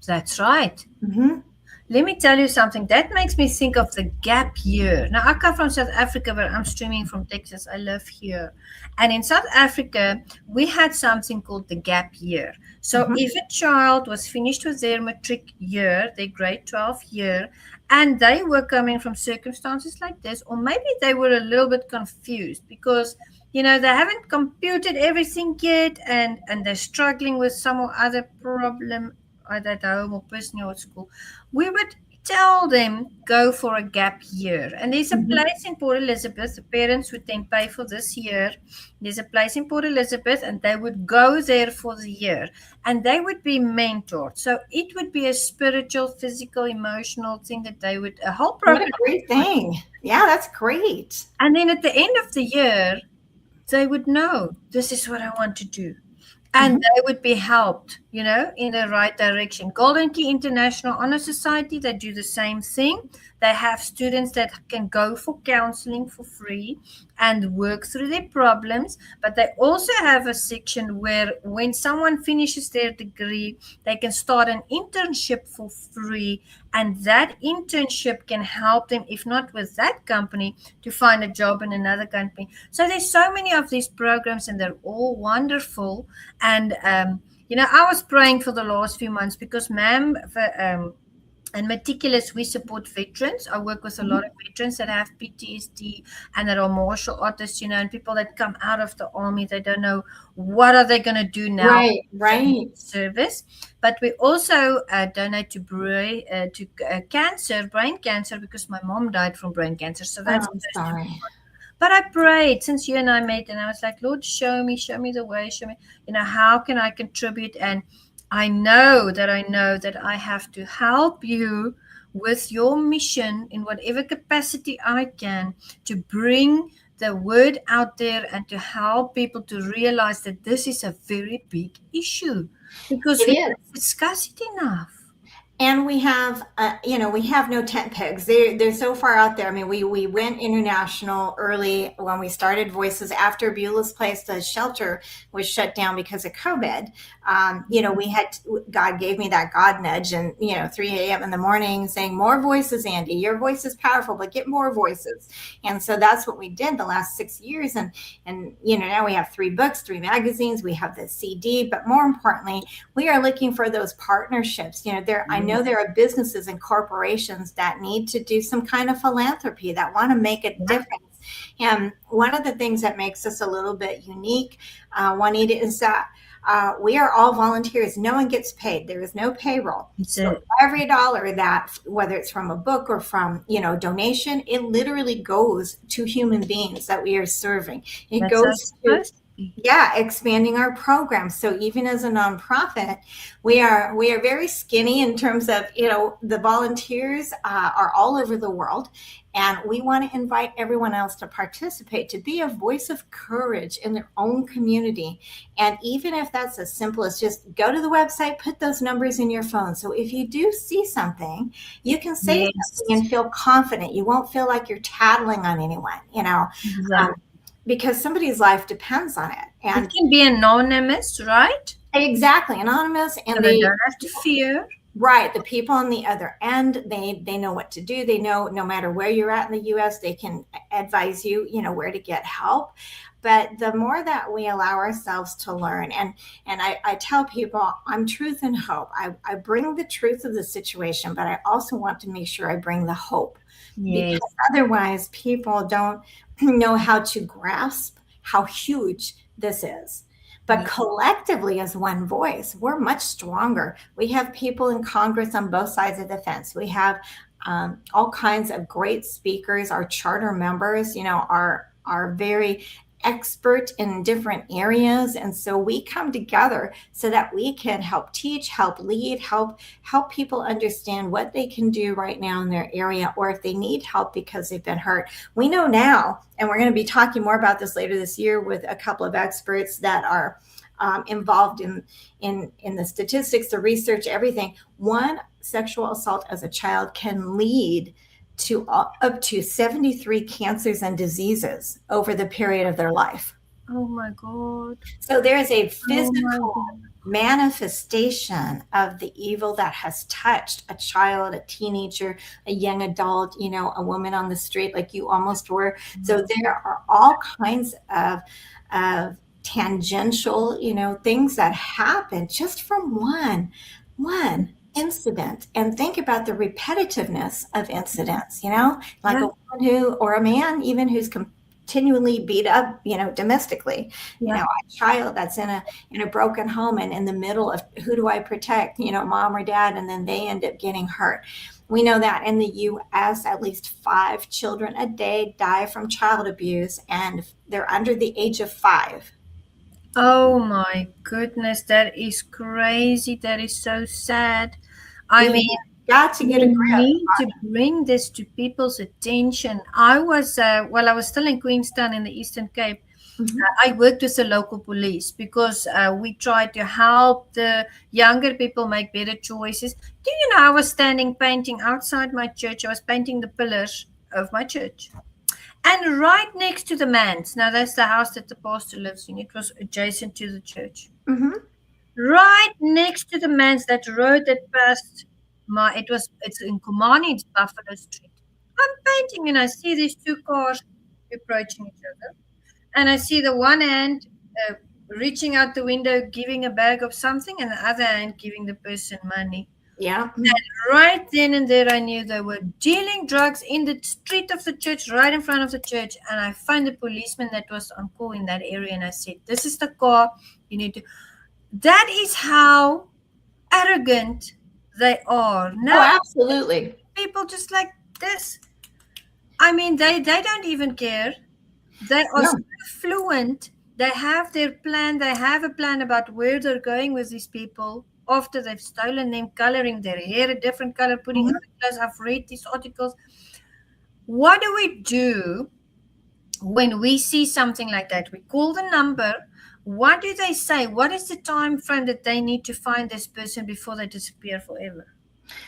That's right. Hmm. Let me tell you something. That makes me think of the gap year. Now, I come from South Africa, but I'm streaming from Texas. I live here. And in South Africa, we had something called the gap year. So Hmm. if a child was finished with their matric year, their grade 12 year, and they were coming from circumstances like this, or maybe they were a little bit confused because they haven't computed everything yet, and they're struggling with some or other problem either at home or personally or at school, we would tell them go for a gap year. And there's a Hmm. place in Port Elizabeth. The parents would then pay for this year. There's a place in Port Elizabeth, and they would go there for the year, and they would be mentored. So it would be a spiritual, physical, emotional thing that they would a whole What program. a great thing. Yeah, that's great. And then at the end of the year, they would know this is what I want to do, and Mhm. they would be helped, in the right direction. Golden Key International Honor Society, they do the same thing. They have students that can go for counseling for free and work through their problems, but they also have a section where when someone finishes their degree, they can start an internship for free, and that internship can help them, if not with that company, to find a job in another company. So there's so many of these programs, and they're all wonderful. And I was praying for the last few months because, ma'am, and Meticulous, we support veterans. I work with a lot Mhm. of veterans that have PTSD and that are martial artists, and people that come out of the army. They don't know what are they going to do now Right, right. service. But we also donate to brain cancer, because my mom died from brain cancer. So Oh, that's I'm close to me. sorry. But I prayed since you and I met, and I was like, Lord, show me the way, show me, how can I contribute? And I know that I have to help you with your mission in whatever capacity I can, to bring the word out there and to help people to realize that this is a very big issue, because It we is. don't discuss it enough. And we have, we have no tent pegs. They're so far out there. I mean, we went international early when we started Voices after Beulah's Place. The shelter was shut down because of COVID. We had, God gave me that God nudge, and 3 a.m. in the morning saying, "More voices, Andi. Your voice is powerful, but get more voices." And so that's what we did the last 6 years. And now we have 3 books, 3 magazines. We have the CD, but more importantly, we are looking for those partnerships. I know there are businesses and corporations that need to do some kind of philanthropy, that want to make a difference. And one of the things that makes us a little bit unique, Juanita, is that we are all volunteers. No one gets paid. There is no payroll. So every dollar that, whether it's from a book or from, donation, it literally goes to human beings that we are serving. It goes to expanding our programs. So even as a nonprofit, we are very skinny in terms of, the volunteers are all over the world. And we want to invite everyone else to participate, to be a voice of courage in their own community. And even if that's as simple as just go to the website, put those numbers in your phone. So if you do see something, you can say something and feel confident. You won't feel like you're tattling on anyone, Exactly. because somebody's life depends on it. And it can be anonymous, right? Exactly, anonymous, and so they don't have to fear. Right. The people on the other end, they know what to do. They know no matter where you're at in the US, they can advise you, where to get help. But the more that we allow ourselves to learn, and I tell people, I'm truth and hope. I bring the truth of the situation, but I also want to make sure I bring the hope. Yes. Because otherwise people don't know how to grasp how huge this is. But collectively, as one voice, we're much stronger. We have people in Congress on both sides of the fence. We have all kinds of great speakers. Our charter members, are very expert in different areas. And so we come together so that we can help teach, help lead, help people understand what they can do right now in their area, or if they need help because they've been hurt. We know now, and we're going to be talking more about this later this year with a couple of experts that are involved in the statistics, the research, everything. One sexual assault as a child can lead to up to 73 cancers and diseases over the period of their life. Oh my God. So there is a physical manifestation of the evil that has touched a child, a teenager, a young adult, a woman on the street like you almost were. So there are all kinds of tangential, things that happen just from one incident. And think about the repetitiveness of incidents, like a woman or a man even who's continually beat up, domestically, a child that's in a broken home and in the middle of who do I protect, mom or dad, and then they end up getting hurt. We know that in the US, at least 5 children a day die from child abuse, and they're under the age of 5. Oh my goodness, that is crazy. That is so sad. I mean, got to get a grip. We need to bring this to people's attention. I was still in Queenstown in the Eastern Cape. I worked with the local police because we tried to help the younger people make better choices. Do you know, I was standing painting outside my church. I was painting the pillars of my church. And right next to the manse, now that's the house that the pastor lives in. It was adjacent to the church. Right next to the manse, that road that passed it's in Kumani, it's Buffalo Street. I'm painting and I see these 2 cars approaching each other. And I see the one hand reaching out the window, giving a bag of something, and the other hand giving the person money. Yeah. And right then and there, I knew they were dealing drugs in the street of the church, right in front of the church. And I found the policeman that was on call in that area, and I said, "This is the car. You need to." That is how arrogant they are. Now, absolutely. people just like this. I mean, they don't even care. They are so fluent. They have their plan. They have a plan about where they're going with these people after they've stolen them, coloring their hair a different color, putting other clothes. I've read these articles. What do we do when we see something like that? We call the number. What do they say? What is the time frame that they need to find this person before they disappear forever?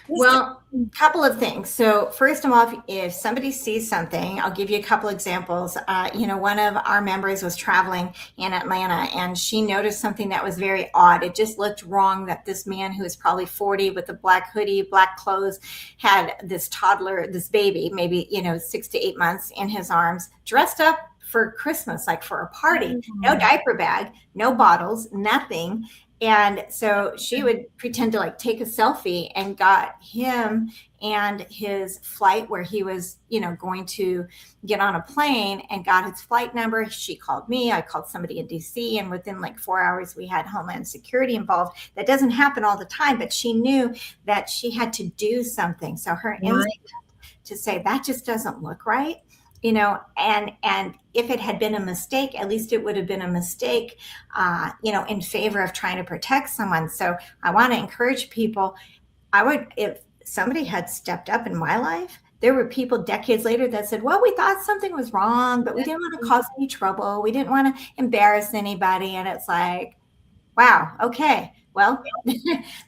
Well, a couple of things. So, first of all, if somebody sees something, I'll give you a couple examples. One of our members was traveling in Atlanta and she noticed something that was very odd. It just looked wrong that this man who was probably 40 with a black hoodie, black clothes, had this toddler, this baby, maybe, 6 to 8 months in his arms, dressed up for Christmas, like for a party. No diaper bag, no bottles, nothing. And so she would pretend to like take a selfie and got him and his flight where he was, going to get on a plane, and got his flight number. She called me, I called somebody in DC, and within like 4 hours, we had Homeland Security involved. That doesn't happen all the time, but she knew that she had to do something. So her instinct to say that just doesn't look right, and if it had been a mistake, at least it would have been a mistake, in favor of trying to protect someone. So I want to encourage people. If somebody had stepped up in my life, there were people decades later that said, well, we thought something was wrong, but we didn't want to cause any trouble. We didn't want to embarrass anybody. And it's like, wow, okay, well,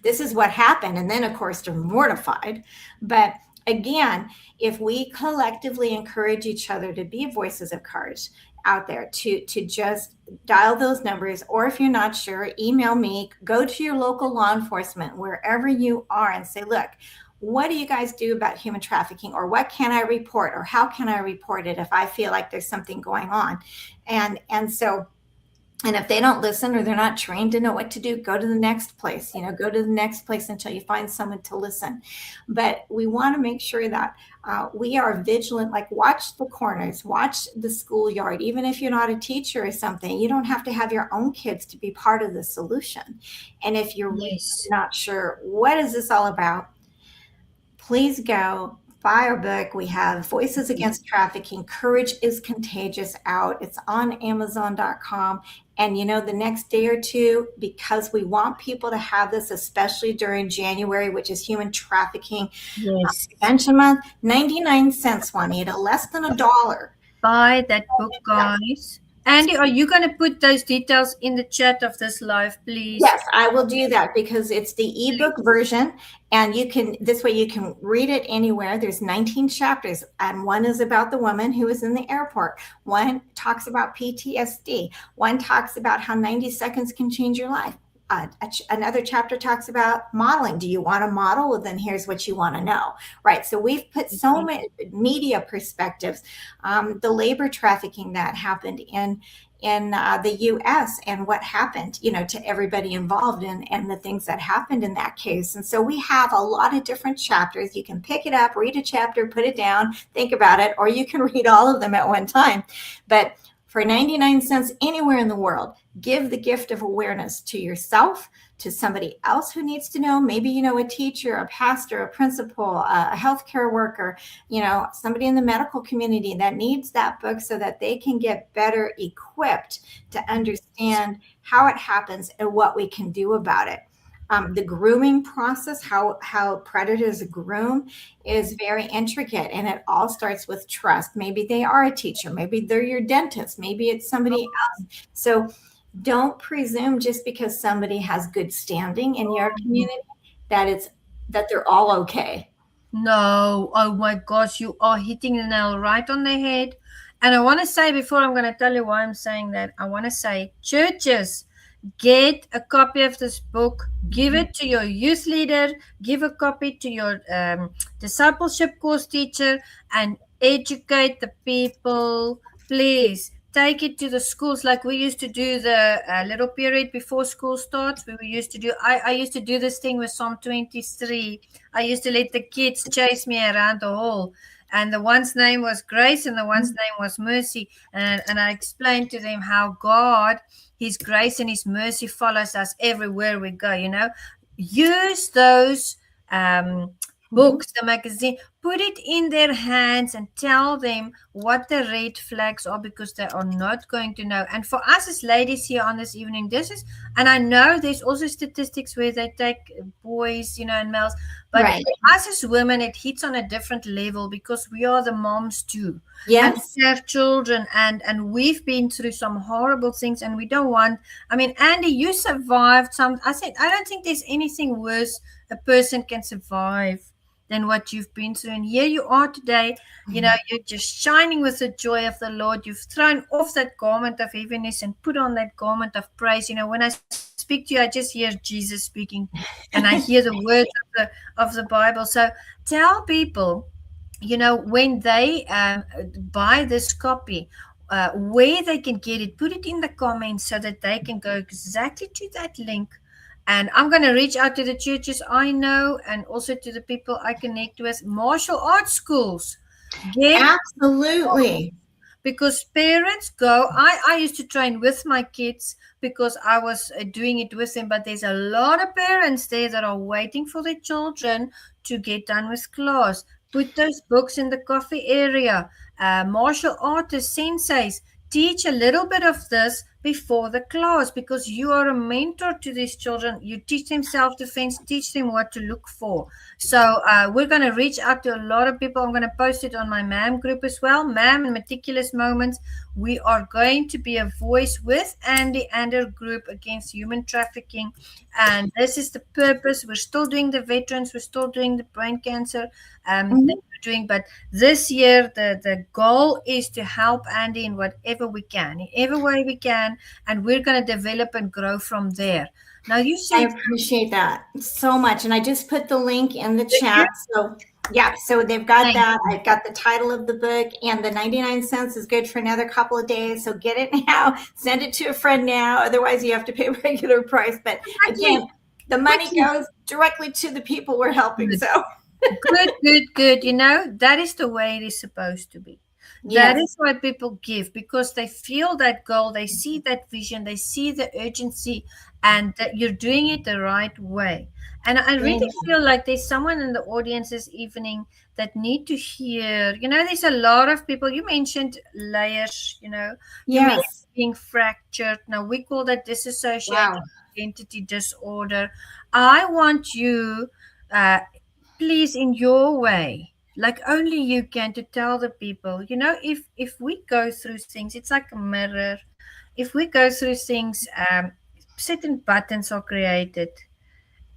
this is what happened. And then, of course, they're mortified. But again, if we collectively encourage each other to be voices of courage out there, to just dial those numbers, or if you're not sure, email me, go to your local law enforcement, wherever you are, and say, look, what do you guys do about human trafficking? Or what can I report? Or how can I report it if I feel like there's something going on? And if they don't listen, or they're not trained to know what to do, go to the next place, go to the next place until you find someone to listen. But we want to make sure that we are vigilant, like watch the corners, watch the schoolyard. Even if you're not a teacher or something, you don't have to have your own kids to be part of the solution. And if you're really not sure, what is this all about? Please go buy our book. We have Voices Against Trafficking, Courage is Contagious out. It's on Amazon.com. And the next day or two, because we want people to have this, especially during January, which is Human Trafficking Prevention Month, 99 cents, Juanita, less than $1. Buy that book, guys. Andi, are you going to put those details in the chat of this live, please? Yes, I will do that, because it's the ebook version, and this way you can read it anywhere. There's 19 chapters, and one is about the woman who was in the airport. One talks about PTSD. One talks about how 90 seconds can change your life. Another chapter talks about modeling. Do you want to model? Well, then here's what you want to know, right? So we've put so many media perspectives, the labor trafficking that happened in the U.S. and what happened, to everybody involved, and the things that happened in that case. And so we have a lot of different chapters. You can pick it up, read a chapter, put it down, think about it, or you can read all of them at one time. But for 99 cents anywhere in the world, give the gift of awareness to yourself, to somebody else who needs to know. Maybe, a teacher, a pastor, a principal, a healthcare worker, somebody in the medical community that needs that book so that they can get better equipped to understand how it happens and what we can do about it. The grooming process, how predators groom, is very intricate, and it all starts with trust. Maybe they are a teacher, maybe they're your dentist, maybe it's somebody else. So don't presume just because somebody has good standing in your community that they're all okay. No, oh my gosh, you are hitting the nail right on the head. And I want to say, before I'm going to tell you why I'm saying that, I want to say, churches, get a copy of this book, give it to your youth leader, give a copy to your discipleship course teacher, and educate the people. Please take it to the schools, like we used to do the little period before school starts. We used to do, I used to do this thing with Psalm 23. I used to let the kids chase me around the hall. And the one's name was Grace and the one's name was Mercy. And I explained to them how God, His grace and His mercy follows us everywhere we go. Use those books, the magazine, put it in their hands and tell them what the red flags are, because they are not going to know. And for us as ladies here on this evening, this is, and I know there's also statistics where they take boys, and males, but Right. for us as women, it hits on a different level because we are the moms too. And Yes. we have children, and we've been through some horrible things, and we don't want. I mean, Andy, you survived some. I said I don't think there's anything worse a person can survive than what you've been through. And here you are today, you're just shining with the joy of the Lord. You've thrown off that garment of heaviness and put on that garment of praise. When I speak to you, I just hear Jesus speaking, and I hear the words of the Bible. So tell people, when they buy this copy, where they can get it, put it in the comments so that they can go exactly to that link. And I'm going to reach out to the churches I know, and also to the people I connect with, martial arts schools. Absolutely. Because parents go, I used to train with my kids because I was doing it with them, but there's a lot of parents there that are waiting for their children to get done with class. Put those books in the coffee area. Martial artists, senseis, teach a little bit of this before the class, because you are a mentor to these children. You teach them self-defense, teach them what to look for. So we're going to reach out to a lot of people. I'm going to post it on my MAM group as well, MAM and Meticulous Moments. We are going to be a voice with Andi and her group against human trafficking. And this is the purpose. We're still doing the veterans. We're still doing the brain cancer that we're doing. But this year, the goal is to help Andi in whatever we can, in every way we can. And we're going to develop and grow from there. Now, you said, I appreciate that so much. And I just put the link in the chat. So yeah, so they've got that. I've got the title of the book, and the 99 cents is good for another couple of days. So get it now, send it to a friend now. Otherwise you have to pay a regular price. But again, the money goes directly to the people we're helping. So good. That is the way it is supposed to be. That is why people give, because they feel that goal, they see that vision, they see the urgency, and that you're doing it the right way. And I really feel like there's someone in the audience this evening that need to hear, there's a lot of people. You mentioned layers, you mentioned being fractured. Now we call that dissociative identity disorder. I want you, please, in your way, like only you can, to tell the people, if we go through things, it's like a mirror. If we go through things, certain buttons are created,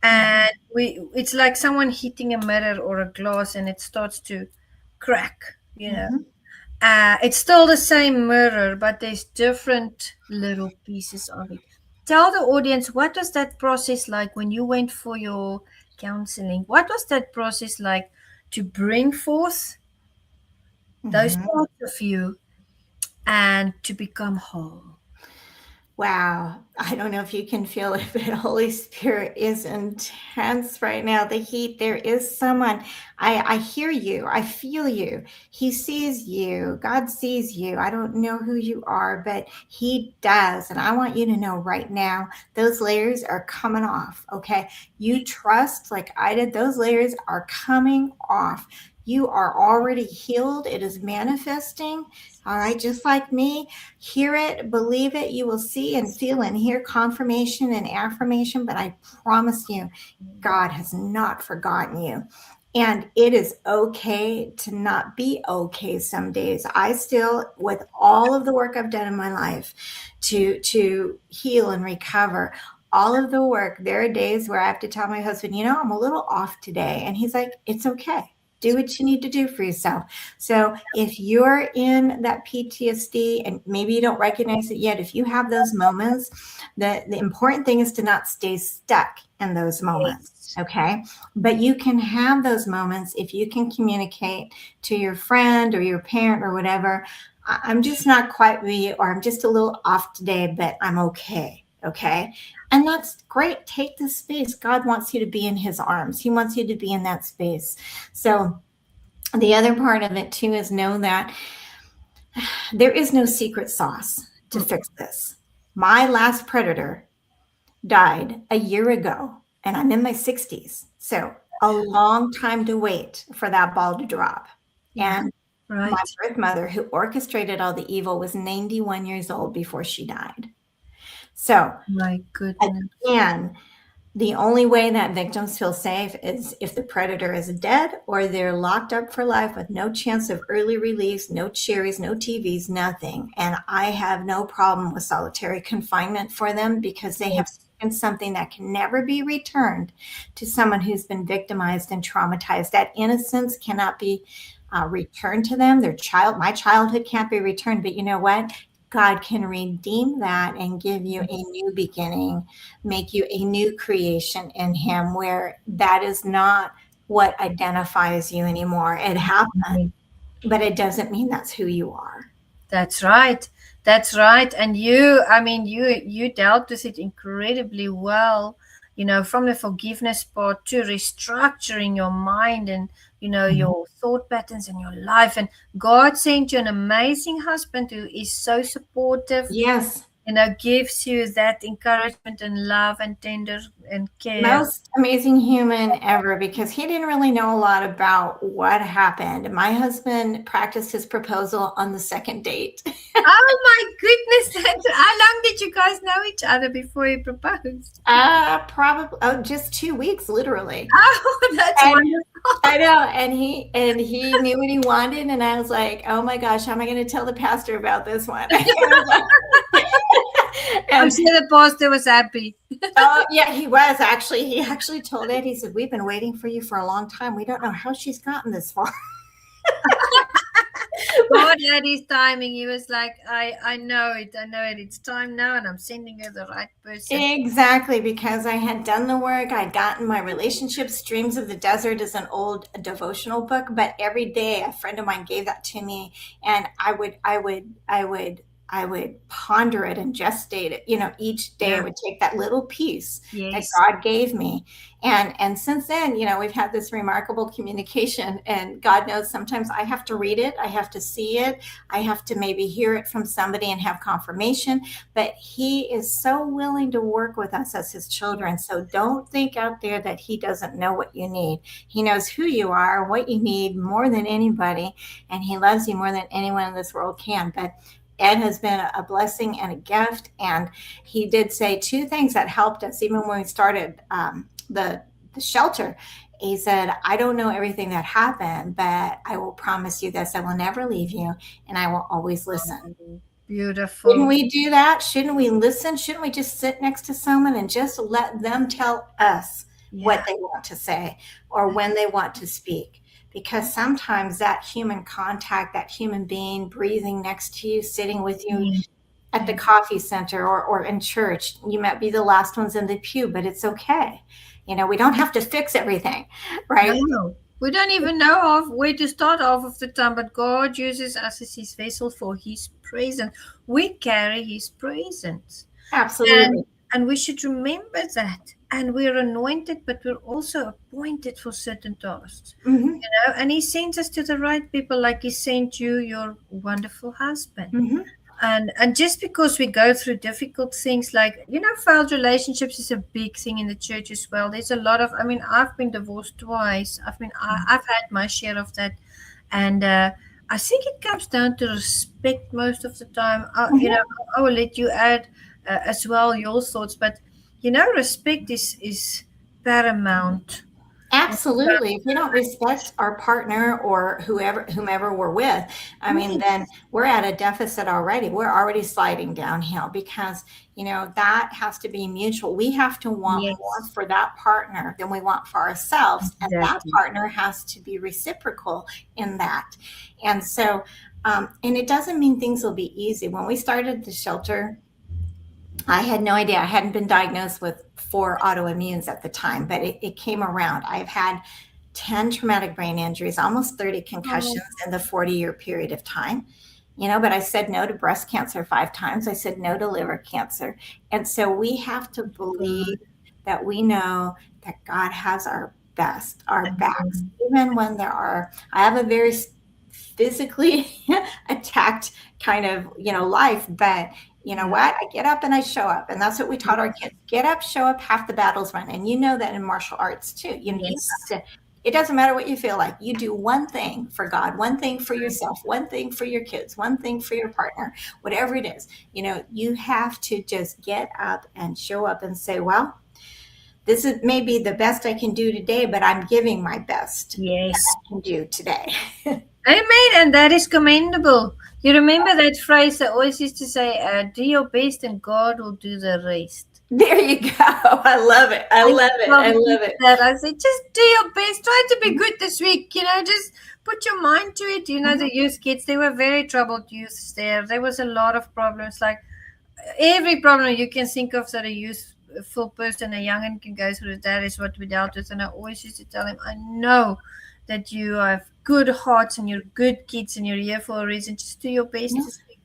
and it's like someone hitting a mirror or a glass, and it starts to crack. It's still the same mirror, but there's different little pieces of it. Tell the audience, what was that process like when you went for your counseling? What was that process like to bring forth those parts of you and to become whole? Wow. I don't know if you can feel it, but Holy Spirit is intense right now. The heat, there is someone. I hear you. I feel you. He sees you. God sees you. I don't know who you are, but he does. And I want you to know right now, those layers are coming off. Okay. You trust, like I did, those layers are coming off. You are already healed. It is manifesting. All right. Just like me, hear it, believe it. You will see and feel and hear confirmation and affirmation. But I promise you, God has not forgotten you. And it is okay to not be okay some days. I still, with all of the work I've done in my life to heal and recover, all of the work, there are days where I have to tell my husband, I'm a little off today. And he's like, it's okay. Do what you need to do for yourself. So if you're in that PTSD and maybe you don't recognize it yet, if you have those moments, the important thing is to not stay stuck in those moments. Okay. But you can have those moments if you can communicate to your friend or your parent or whatever. I'm just not quite me, or I'm just a little off today, but I'm okay. Okay. And that's great. Take the space. God wants you to be in his arms. He wants you to be in that space. So the other part of it too is know that there is no secret sauce to fix this. My last predator died a year ago, and I'm in my 60s. So a long time to wait for that ball to drop. Yeah. And my Right. birth mother, who orchestrated all the evil, was 91 years old before she died. So, My goodness. again, the only way that victims feel safe is if the predator is dead or they're locked up for life with no chance of early release, no cherries, no TVs, nothing. And I have no problem with solitary confinement for them because they have Yes. taken something that can never be returned to someone who's been victimized and traumatized. That innocence cannot be returned to them. My childhood can't be returned. But you know what? God can redeem that and give you a new beginning, make you a new creation in Him, where that is not what identifies you anymore. It happened, but it doesn't mean that's who you are. That's right. That's right. And you, I mean, you dealt with it incredibly well, from the forgiveness part to restructuring your mind and, your thought patterns and your life. And God sent you an amazing husband who is so supportive, Yes. gives you that encouragement and love and tender and care. Most amazing human ever, because he didn't really know a lot about what happened. My husband practiced his proposal on the second date. Oh my goodness. How long did you guys know each other before you proposed? Probably just 2 weeks, literally. Oh, that's And wonderful. I know, and he knew what he wanted, and I was like, "Oh my gosh, how am I going to tell the pastor about this one?" I'm And sure the pastor was happy. oh yeah, he was actually. He actually told Ed. He said, "We've been waiting for you for a long time. We don't know how she's gotten this far." God had his timing. He was like, I know it. I know it. It's time now, and I'm sending her the right person. Exactly, because I had done the work. I'd gotten my relationship. Streams of the Desert is an old devotional book, but every day a friend of mine gave that to me, and I would ponder it and gestate it. Each day I Yeah. would take that little piece that Yes. God gave me, and since then, we've had this remarkable communication. And God knows sometimes I have to read it, I have to see it, I have to maybe hear it from somebody and have confirmation. But He is so willing to work with us as His children. So don't think out there that He doesn't know what you need. He knows who you are, what you need more than anybody, and He loves you more than anyone in this world can. But Ed has been a blessing and a gift. And he did say two things that helped us, even when we started the shelter. He said, "I don't know everything that happened, but I will promise you this: I will never leave you, and I will always listen." Beautiful. Shouldn't we do that? Shouldn't we listen? Shouldn't we just sit next to someone and just let them tell us what they want to say or when they want to speak? Because sometimes that human contact, that human being breathing next to you, sitting with you at the coffee center or in church, you might be the last ones in the pew, but it's okay. We don't have to fix everything, right? No, we don't even know where to start half of the time, but God uses us as His vessel for His presence. We carry His presence. Absolutely. And we should remember that. And we're anointed, but we're also appointed for certain tasks. Mm-hmm. And He sends us to the right people, like He sent you, your wonderful husband. Mm-hmm. And just because we go through difficult things, like, failed relationships is a big thing in the church as well. There's a lot of, I've been divorced twice. I've had my share of that. And I think it comes down to respect most of the time. I will let you add as well your thoughts, but respect is paramount. Absolutely. If we don't respect our partner or whomever we're with, then we're at a deficit already. We're already sliding downhill because, that has to be mutual. We have to want more for that partner than we want for ourselves. And that partner has to be reciprocal in that. And so, and it doesn't mean things will be easy. When we started the shelter, I had no idea. I hadn't been diagnosed with 4 autoimmunes at the time, but it came around. I've had 10 traumatic brain injuries, almost 30 concussions in the 40-year period of time. But I said no to breast cancer 5 times. I said no to liver cancer. And so we have to believe that we know that God has our best, our backs, even when I have a very physically attacked kind of, life, but You know what? I get up and I show up. And that's what we taught our kids. Get up, show up, half the battle's won. And you know that in martial arts too. You Yes. have to, it doesn't matter what you feel like. You do one thing for God, one thing for yourself, one thing for your kids, one thing for your partner, whatever it is. You know, you have to just get up and show up and say, well, this is maybe the best I can do today, but I'm giving my best Yes. I can do today. Amen. And that is commendable. You remember that phrase I always used to say, do your best and God will do the rest. There you go. I love it. I love it. I love it. That I said, just do your best. Try to be good this week. You know, just put your mind to it. You know, the youth kids, they were very troubled youths there. There was a lot of problems. Like every problem you can think of that a youthful person, a youngin can go through, that is what we dealt with. And I always used to tell him, I know that you have good hearts and you're good kids and you're here for a reason. Just do your best this week.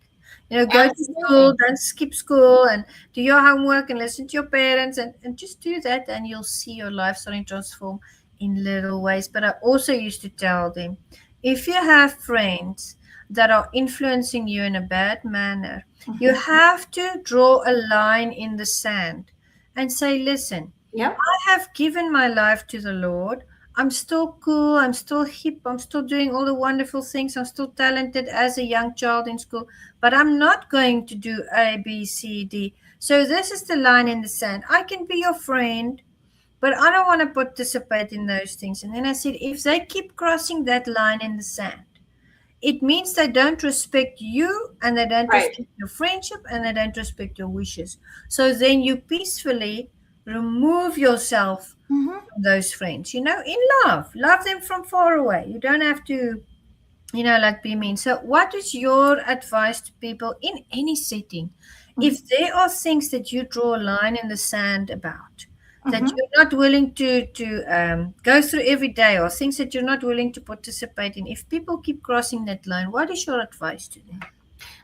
You know, go to school, don't skip school, and do your homework and listen to your parents, and just do that, and you'll see your life starting to transform in little ways. But I also used to tell them, if you have friends that are influencing you in a bad manner, you have to draw a line in the sand and say, listen, I have given my life to the Lord. I'm still cool. I'm still hip. I'm still doing all the wonderful things. I'm still talented as a young child in school, but I'm not going to do A, B, C, D. So this is the line in the sand. I can be your friend, but I don't want to participate in those things. And then I said, if they keep crossing that line in the sand, it means they don't respect you and they don't respect your friendship and they don't respect your wishes. So then you peacefully remove yourself from those friends, you know, in love them from far away. You don't have to, you know, like be mean. So what is your advice to people in any setting? If there are things that you draw a line in the sand about, that you're not willing to go through every day, or things that you're not willing to participate in, if people keep crossing that line, what is your advice to them?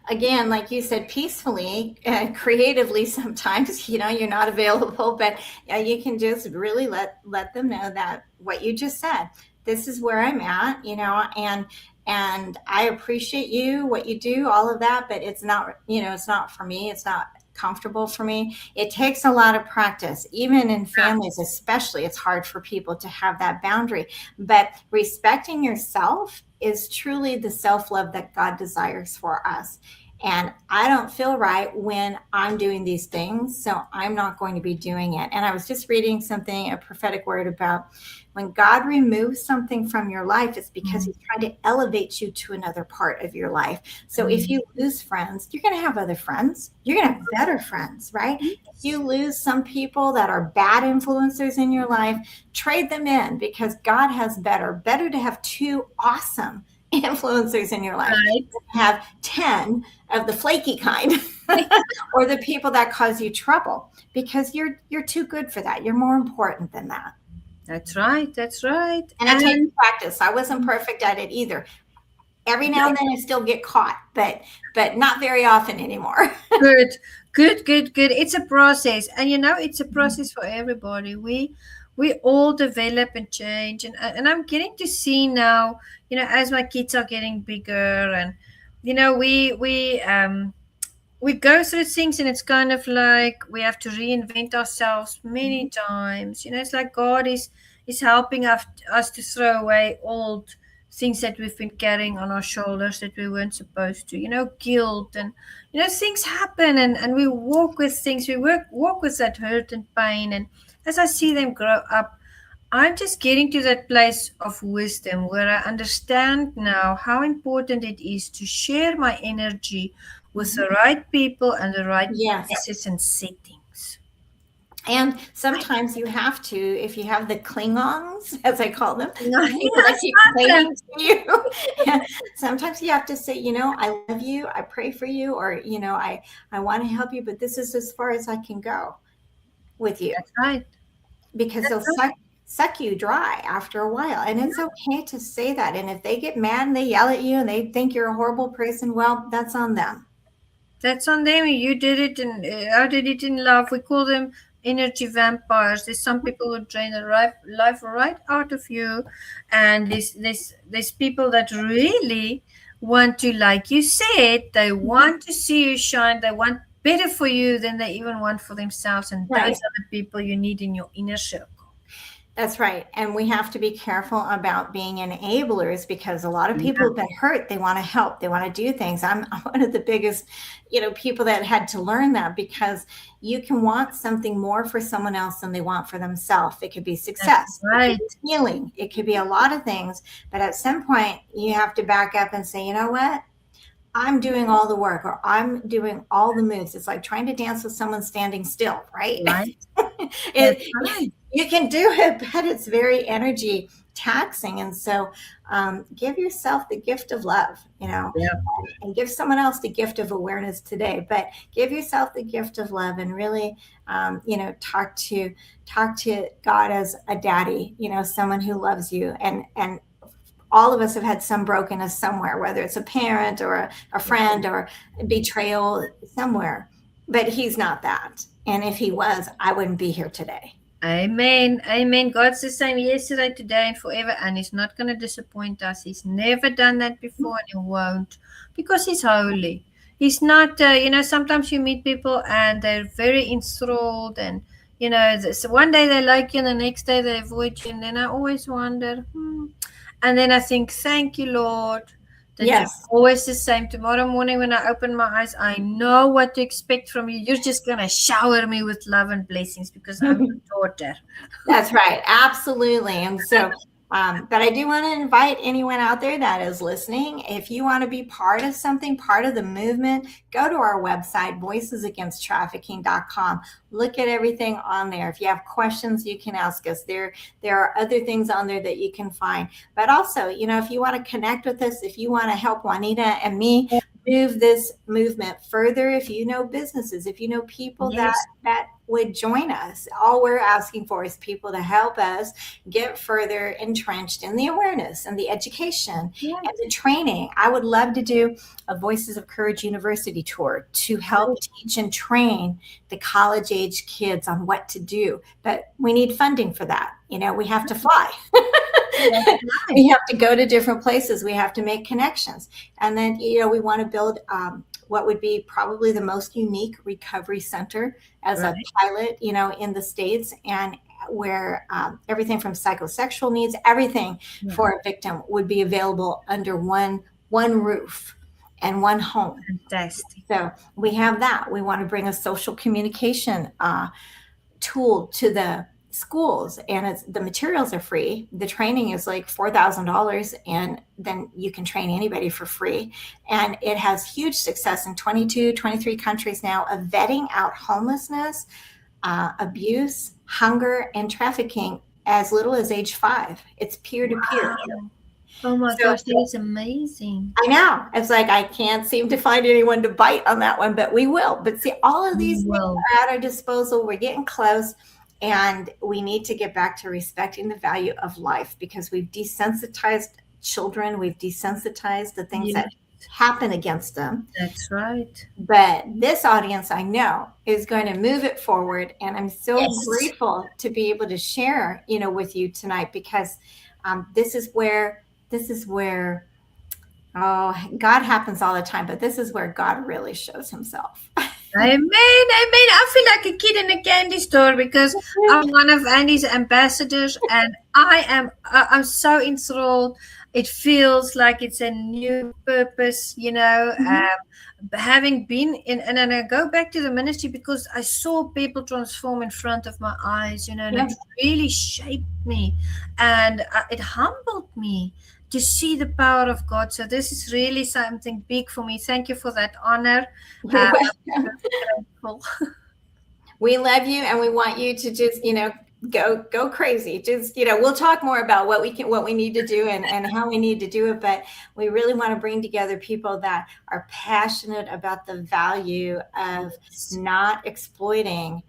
Again, like you said, peacefully, creatively, sometimes, you know, you're not available, but you can just really let them know that what you just said, this is where I'm at, you know, and I appreciate you, what you do, all of that, but it's not, you know, it's not for me. It's not comfortable for me. It takes a lot of practice, even in families, especially. It's hard for people to have that boundary, but respecting yourself is truly the self-love that God desires for us. And I don't feel right when I'm doing these things, so I'm not going to be doing it. And I was just reading something, a prophetic word about when God removes something from your life, it's because he's trying to elevate you to another part of your life. So if you lose friends, you're going to have other friends. You're going to have better friends, right? If you lose some people that are bad influencers in your life, trade them in, because God has better to have 2 awesome influencers in your life, have 10 of the flaky kind or the people that cause you trouble, because you're too good for that. You're more important than that. That's right. And it takes practice. I wasn't perfect at it either. Every now and then I still get caught, but not very often anymore. Good. It's a process, and you know, it's a process for everybody. We all develop and change, and I'm getting to see now, you know, as my kids are getting bigger, and you know, we go through things, and it's kind of like we have to reinvent ourselves many times. You know, it's like God is helping us to throw away old things that we've been carrying on our shoulders that we weren't supposed to. You know, guilt, and you know, things happen, and we walk with things. We walk with that hurt and pain, and as I see them grow up, I'm just getting to that place of wisdom where I understand now how important it is to share my energy with the right people and the right places and settings. And sometimes you have to, if you have the Klingons, as I call them, I keep clinging to you. Sometimes you have to say, you know, I love you, I pray for you, or, you know, I want to help you, but this is as far as I can go with you. That's right. Because they'll suck you dry after a while. And it's okay to say that. And if they get mad and they yell at you and they think you're a horrible person, well, that's on them. That's on them. You did it, and I did it in love. We call them energy vampires. There's some people who drain the life right out of you, and there's people that really want to, like you said, they want to see you shine. They want better for you than they even want for themselves. And Right. those are the people you need in your inner circle. That's right. And we have to be careful about being enablers, because a lot of people have been hurt. They want to help. They want to do things. I'm one of the biggest, people that had to learn that, because you can want something more for someone else than they want for themselves. It could be success, right. It could be healing, it could be a lot of things. But at some point you have to back up and say, you know what? I'm doing all the work, or I'm doing all the moves. It's like trying to dance with someone standing still, right? Right. You can do it, but it's very energy taxing. And so give yourself the gift of love, and give someone else the gift of awareness today. But give yourself the gift of love, and really, talk to God as a daddy, someone who loves you. And all of us have had some brokenness somewhere, whether it's a parent or a friend or betrayal somewhere. But he's not that. And if he was, I wouldn't be here today. Amen. Amen. God's the same yesterday, today, and forever. And he's not going to disappoint us. He's never done that before, and he won't, because he's holy. He's not, sometimes you meet people and they're very enthralled, and, so one day they like you and the next day they avoid you. And then I always wonder, and then I think, thank you, Lord, that you're always the same. Tomorrow morning when I open my eyes, I know what to expect from you. You're just going to shower me with love and blessings, because I'm your daughter. That's right. Absolutely. And so, but I do want to invite anyone out there that is listening. If you want to be part of something, part of the movement, go to our website, voicesagainsttrafficking.com. Look at everything on there. If you have questions, you can ask us. There are other things on there that you can find. But also, if you want to connect with us, if you want to help Juanita and me move this movement further, if you know businesses, if you know people that would join us, all we're asking for is people to help us get further entrenched in the awareness and the education and the training. I would love to do a Voices of Courage University tour to help teach and train the college age kids on what to do. But we need funding for that. We have to fly. We have to go to different places. We have to make connections. And then, we want to build what would be probably the most unique recovery center as a pilot, in the States, and where everything from psychosexual needs, everything for a victim would be available under one roof and one home. Fantastic. So we have that. We want to bring a social communication tool to the schools, and the materials are free. The training is like $4,000, and then you can train anybody for free. And it has huge success in 22, 23 countries now of vetting out homelessness, abuse, hunger, and trafficking as little as age 5. It's peer-to-peer. Oh my gosh, that is amazing. I know. It's like I can't seem to find anyone to bite on that one, but we will. But see, all of these things are at our disposal. We're getting close. And we need to get back to respecting the value of life, because we've desensitized children. We've desensitized the things that happen against them. That's right. But this audience, I know, is going to move it forward. And I'm so grateful to be able to share, with you tonight, because this is where, God happens all the time, but this is where God really shows himself. Amen. I feel like a kid in a candy store, because I'm one of Andi's ambassadors, and I'm so enthralled. It feels like it's a new purpose, having been in, and then I go back to the ministry because I saw people transform in front of my eyes, and it really shaped me, and it humbled me to see the power of God. So this is really something big for me. Thank you for that honor. We love you, and we want you to just, go crazy. Just, we'll talk more about what we need to do and how we need to do it. But we really want to bring together people that are passionate about the value of not exploiting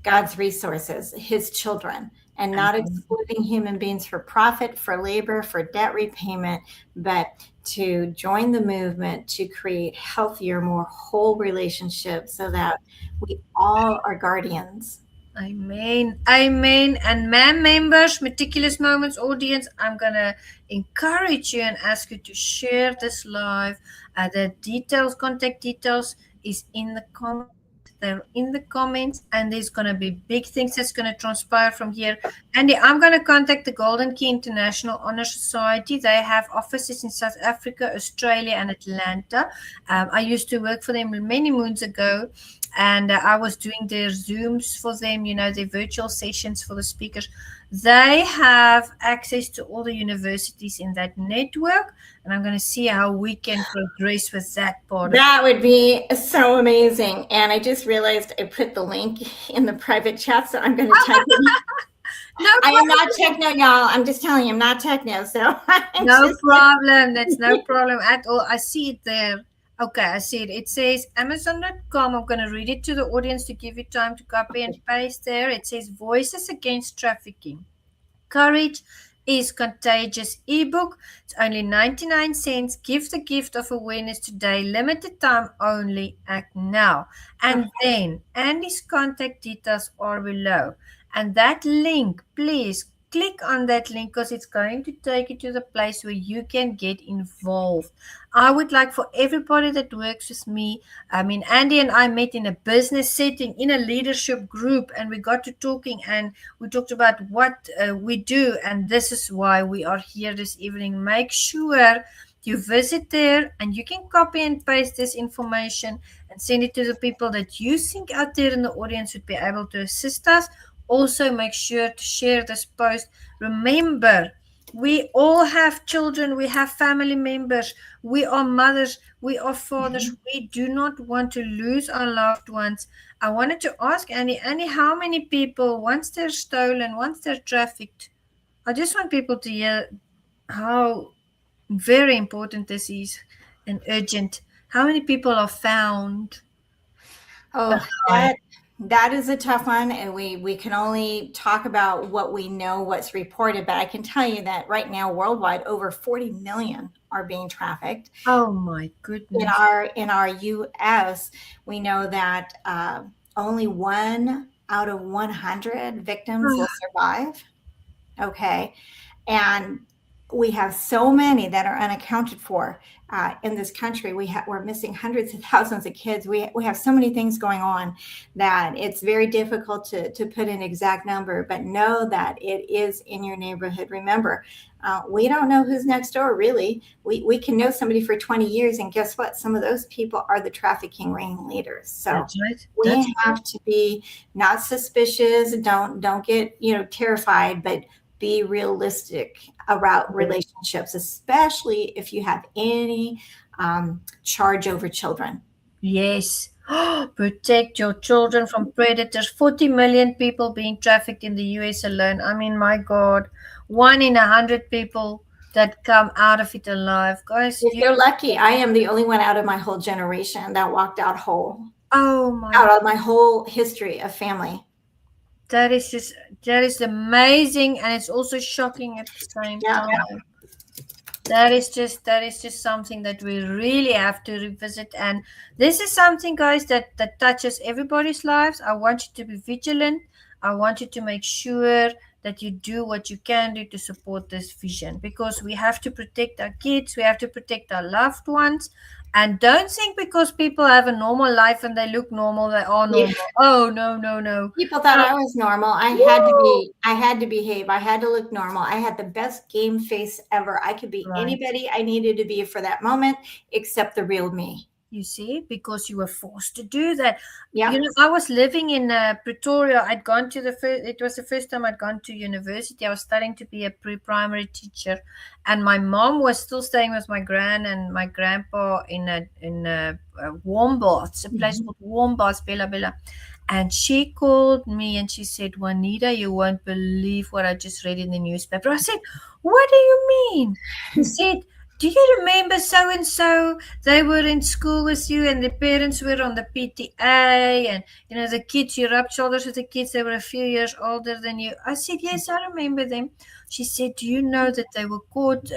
God's resources, his children, and not exploiting human beings for profit, for labor, for debt repayment, but to join the movement to create healthier, more whole relationships so that we all are guardians. Amen. And members, Meticulous Moments audience, I'm going to encourage you and ask you to share this live. The contact details is in the comments They're in the comments, and there's going to be big things that's going to transpire from here. Andy, I'm going to contact the Golden Key International Honor Society. They have offices in South Africa, Australia, and Atlanta. I used to work for them many moons ago, and I was doing their Zooms for them, their virtual sessions for the speakers. They have access to all the universities in that network, and I'm going to see how we can progress with that part. That would be so amazing. And I just realized I put the link in the private chat, so I'm going to type it. No, I am not techno, y'all. I'm just telling you, I'm not techno. So no problem. That's no problem at all. I see it there. Okay, I see it. It says Amazon.com. I'm going to read it to the audience to give you time to copy and paste there. It says Voices Against Trafficking. Courage is Contagious ebook. It's only 99 cents. Give the gift of awareness today. Limited time only. Act now. And then Andy's contact details are below. And that link, please click on that link because it's going to take you to the place where you can get involved. I would like for everybody that works with me, Andy and I met in a business setting, in a leadership group, and we got to talking and we talked about what we do. And this is why we are here this evening. Make sure you visit there and you can copy and paste this information and send it to the people that you think out there in the audience would be able to assist us. Also, make sure to share this post. Remember, we all have children. We have family members. We are mothers. We are fathers. We do not want to lose our loved ones. I wanted to ask Annie, how many people, once they're stolen, once they're trafficked, I just want people to hear how very important this is and urgent. How many people are found? Oh, that is a tough one, and we can only talk about what we know, what's reported, but I can tell you that right now worldwide over 40 million are being trafficked. Oh my goodness. In our US, we know that only 1 out of 100 victims will survive. Okay. And we have so many that are unaccounted for in this country. We're missing hundreds of thousands of kids. We have so many things going on that it's very difficult to put an exact number, but know that it is in your neighborhood. Remember, we don't know who's next door, really. We can know somebody for 20 years, and guess what? Some of those people are the trafficking ring-leaders. So we have to be not suspicious. Don't get terrified, but be realistic about relationships, especially if you have any charge over children. Yes. Protect your children from predators. 40 million people being trafficked in the US alone. I mean, my God, 1 in 100 people that come out of it alive. Guys, if you're lucky, I am the only one out of my whole generation that walked out whole. Oh my! Out of my whole history of family. That is amazing, and it's also shocking at the same time. That is just something that we really have to revisit, and this is something, guys, that touches everybody's lives. I want you to be vigilant. I want you to make sure that you do what you can do to support this vision, because we have to protect our kids, we have to protect our loved ones. And don't think because people have a normal life and they look normal, they are normal. Oh, no. People thought I was normal. I had to behave. I had to look normal. I had the best game face ever. I could be anybody I needed to be for that moment, except the real me. You see, because you were forced to do that. Yeah. I was living in Pretoria. I'd gone to it was the first time I'd gone to university. I was studying to be a pre-primary teacher, and my mom was still staying with my gran and my grandpa in Warmbaths, a place called Warmbaths, Bella. And she called me and she said, "Juanita, you won't believe what I just read in the newspaper." I said, "What do you mean?" She said, "Do you remember so-and-so? They were in school with you and the parents were on the PTA and, the kids, you rubbed shoulders with the kids. They were a few years older than you." I said, "Yes, I remember them." She said, "Do you know that they were caught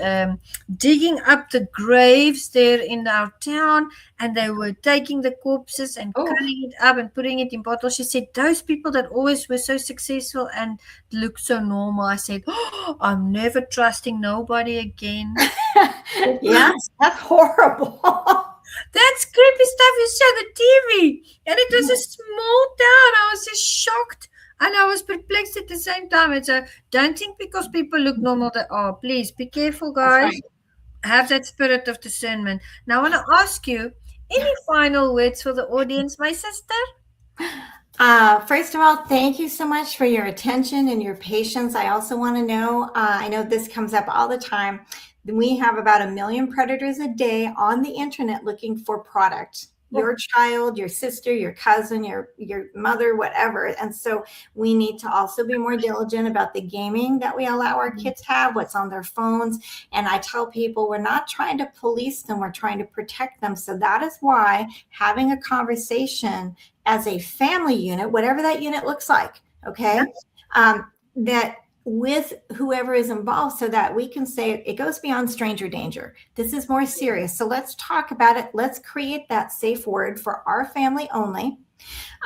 digging up the graves there in our town, and they were taking the corpses and cutting it up and putting it in bottles?" She said, "Those people that always were so successful and look so normal." I said, "I'm never trusting nobody again." Yes, that's horrible. That's creepy stuff you see on the TV. And it was a small town. I was just shocked and I was perplexed at the same time. And so don't think because people look normal they are. Please be careful, That's guys. right. Have that spirit of discernment. Now, I want to ask you any final words for the audience, my sister? First of all, thank you so much for your attention and your patience. I also want to know, I know this comes up all the time. We have about 1 million predators a day on the internet looking for product. Your child, your sister, your cousin, your mother, whatever. And so we need to also be more diligent about the gaming that we allow our kids have, what's on their phones. And I tell people we're not trying to police them, we're trying to protect them. So that is why having a conversation as a family unit, whatever that unit looks like, okay, that with whoever is involved so that we can say it goes beyond stranger danger. This is more serious. So let's talk about it. Let's create that safe word for our family only.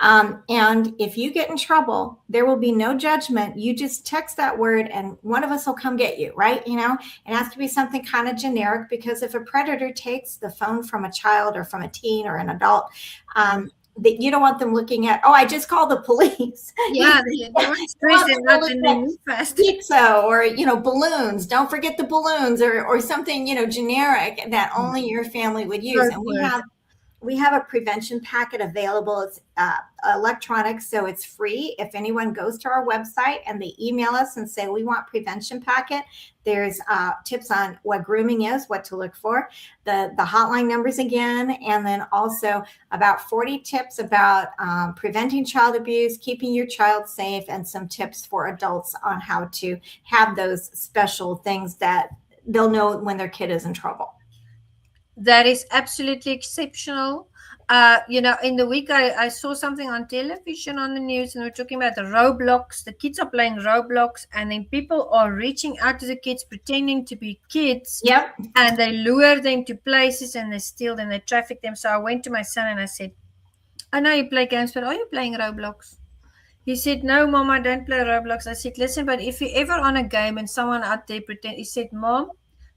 And if you get in trouble, there will be no judgment. You just text that word and one of us will come get you, right? You know, it has to be something kind of generic, because if a predator takes the phone from a child or from a teen or an adult, that you don't want them looking at, I just called the police. Yeah, they want stress and not in the move fast. Pizza or, balloons. Don't forget the balloons or something, generic that only your family would use. And we have a prevention packet available. It's electronic, so it's free. If anyone goes to our website and they email us and say, we want prevention packet, there's tips on what grooming is, what to look for, the hotline numbers again, and then also about 40 tips about preventing child abuse, keeping your child safe, and some tips for adults on how to have those special things that they'll know when their kid is in trouble. That is absolutely exceptional. In the week I saw something on television on the news, and we're talking about the Roblox. The kids are playing Roblox, and then people are reaching out to the kids pretending to be kids. Yep. And they lure them to places and they steal them, they traffic them. So I went to my son and I said, I know you play games, but are you playing Roblox? He said, no, Mom, I don't play Roblox. I said, listen, but if you're ever on a game and someone out there pretend, he said, Mom,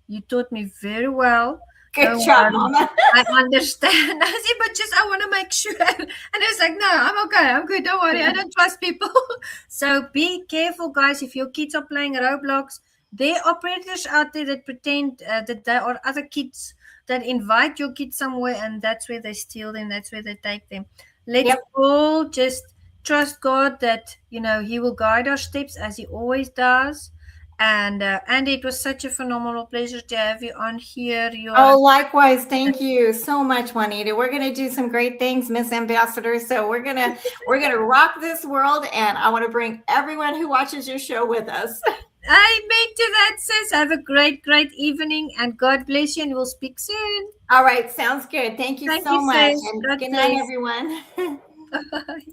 you taught me very well. Good job, Mama. I understand. I said, but just I want to make sure. And I was like, no, I'm okay. I'm good. Don't worry. I don't trust people. So be careful, guys. If your kids are playing Roblox, there are predators out there that pretend that there are other kids that invite your kids somewhere, and that's where they steal them. That's where they take them. Let's all just trust God that, He will guide our steps as He always does. And Andi, it was such a phenomenal pleasure to have you on here. Likewise. Thank you so much, Juanita. We're going to do some great things, Miss Ambassador. So we're going to rock this world, and I want to bring everyone who watches your show with us. Amen to that, sis. Have a great, great evening, and God bless you, and we'll speak soon. All right. Sounds good. Thank you so much. Sis. And good night, everyone. Bye.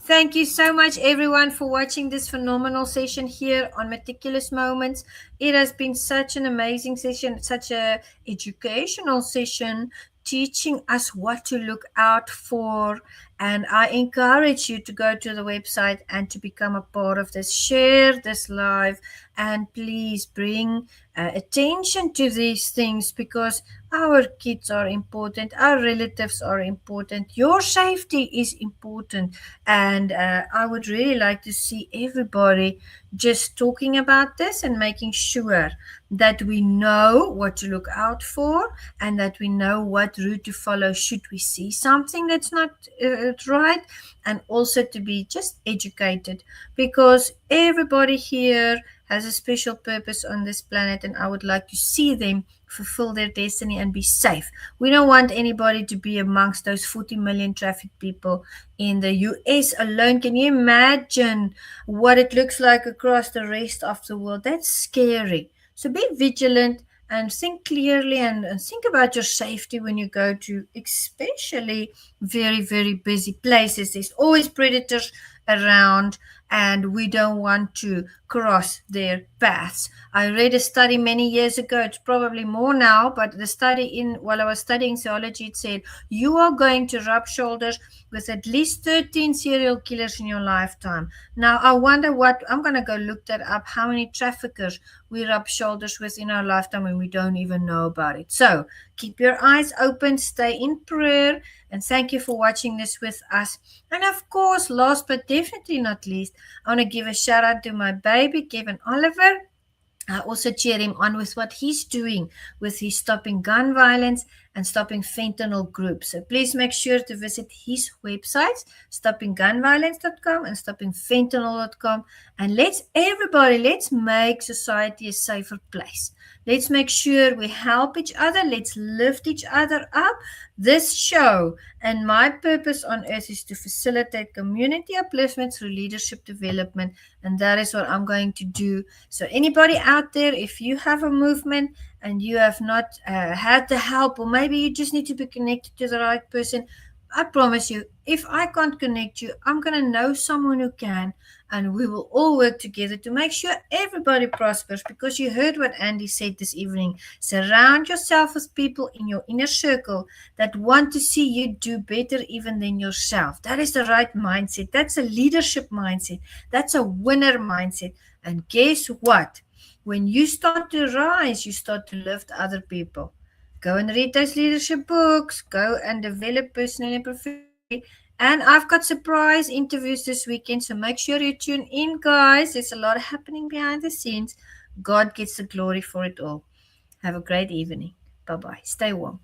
Thank you so much, everyone, for watching this phenomenal session here on Meticulous Moments. It has been such an amazing session, such an educational session, teaching us what to look out for. And I encourage you to go to the website and to become a part of this. Share this live, and please bring attention to these things, because our kids are important, our relatives are important, your safety is important. And I would really like to see everybody just talking about this and making sure that we know what to look out for, and that we know what route to follow should we see something that's not right, and also to be just educated, because everybody here has a special purpose on this planet, and I would like to see them fulfill their destiny and be safe. We don't want anybody to be amongst those 40 million trafficked people in the US alone. Can you imagine what it looks like across the rest of the world? That's scary. So be vigilant and think clearly, and think about your safety when you go to especially very, very busy places. There's always predators around, and we don't want to cross their paths. I read a study many years ago, it's probably more now, but the study while I was studying zoology, it said you are going to rub shoulders with at least 13 serial killers in your lifetime. Now I wonder what, I'm going to go look that up, how many traffickers we rub shoulders with in our lifetime and we don't even know about it. So keep your eyes open, stay in prayer, and thank you for watching this with us. And of course, last but definitely not least, I want to give a shout out to my baby, Kevin Oliver. I also cheer him on with what he's doing with his stopping gun violence and stopping fentanyl group. So please make sure to visit his websites, stoppinggunviolence.com and stoppingfentanyl.com. And let's make society a safer place. Let's make sure we help each other. Let's lift each other up. This show and my purpose on earth is to facilitate community upliftment through leadership development. And that is what I'm going to do. So anybody out there, if you have a movement and you have not had the help, or maybe you just need to be connected to the right person, I promise you, if I can't connect you, I'm going to know someone who can, and we will all work together to make sure everybody prospers, because you heard what Andi said this evening. Surround yourself with people in your inner circle that want to see you do better even than yourself. That is the right mindset. That's a leadership mindset. That's a winner mindset. And guess what? When you start to rise, you start to lift other people. Go and read those leadership books. Go and develop personally and professionally. And I've got surprise interviews this weekend, so make sure you tune in, guys. There's a lot happening behind the scenes. God gets the glory for it all. Have a great evening. Bye-bye. Stay warm.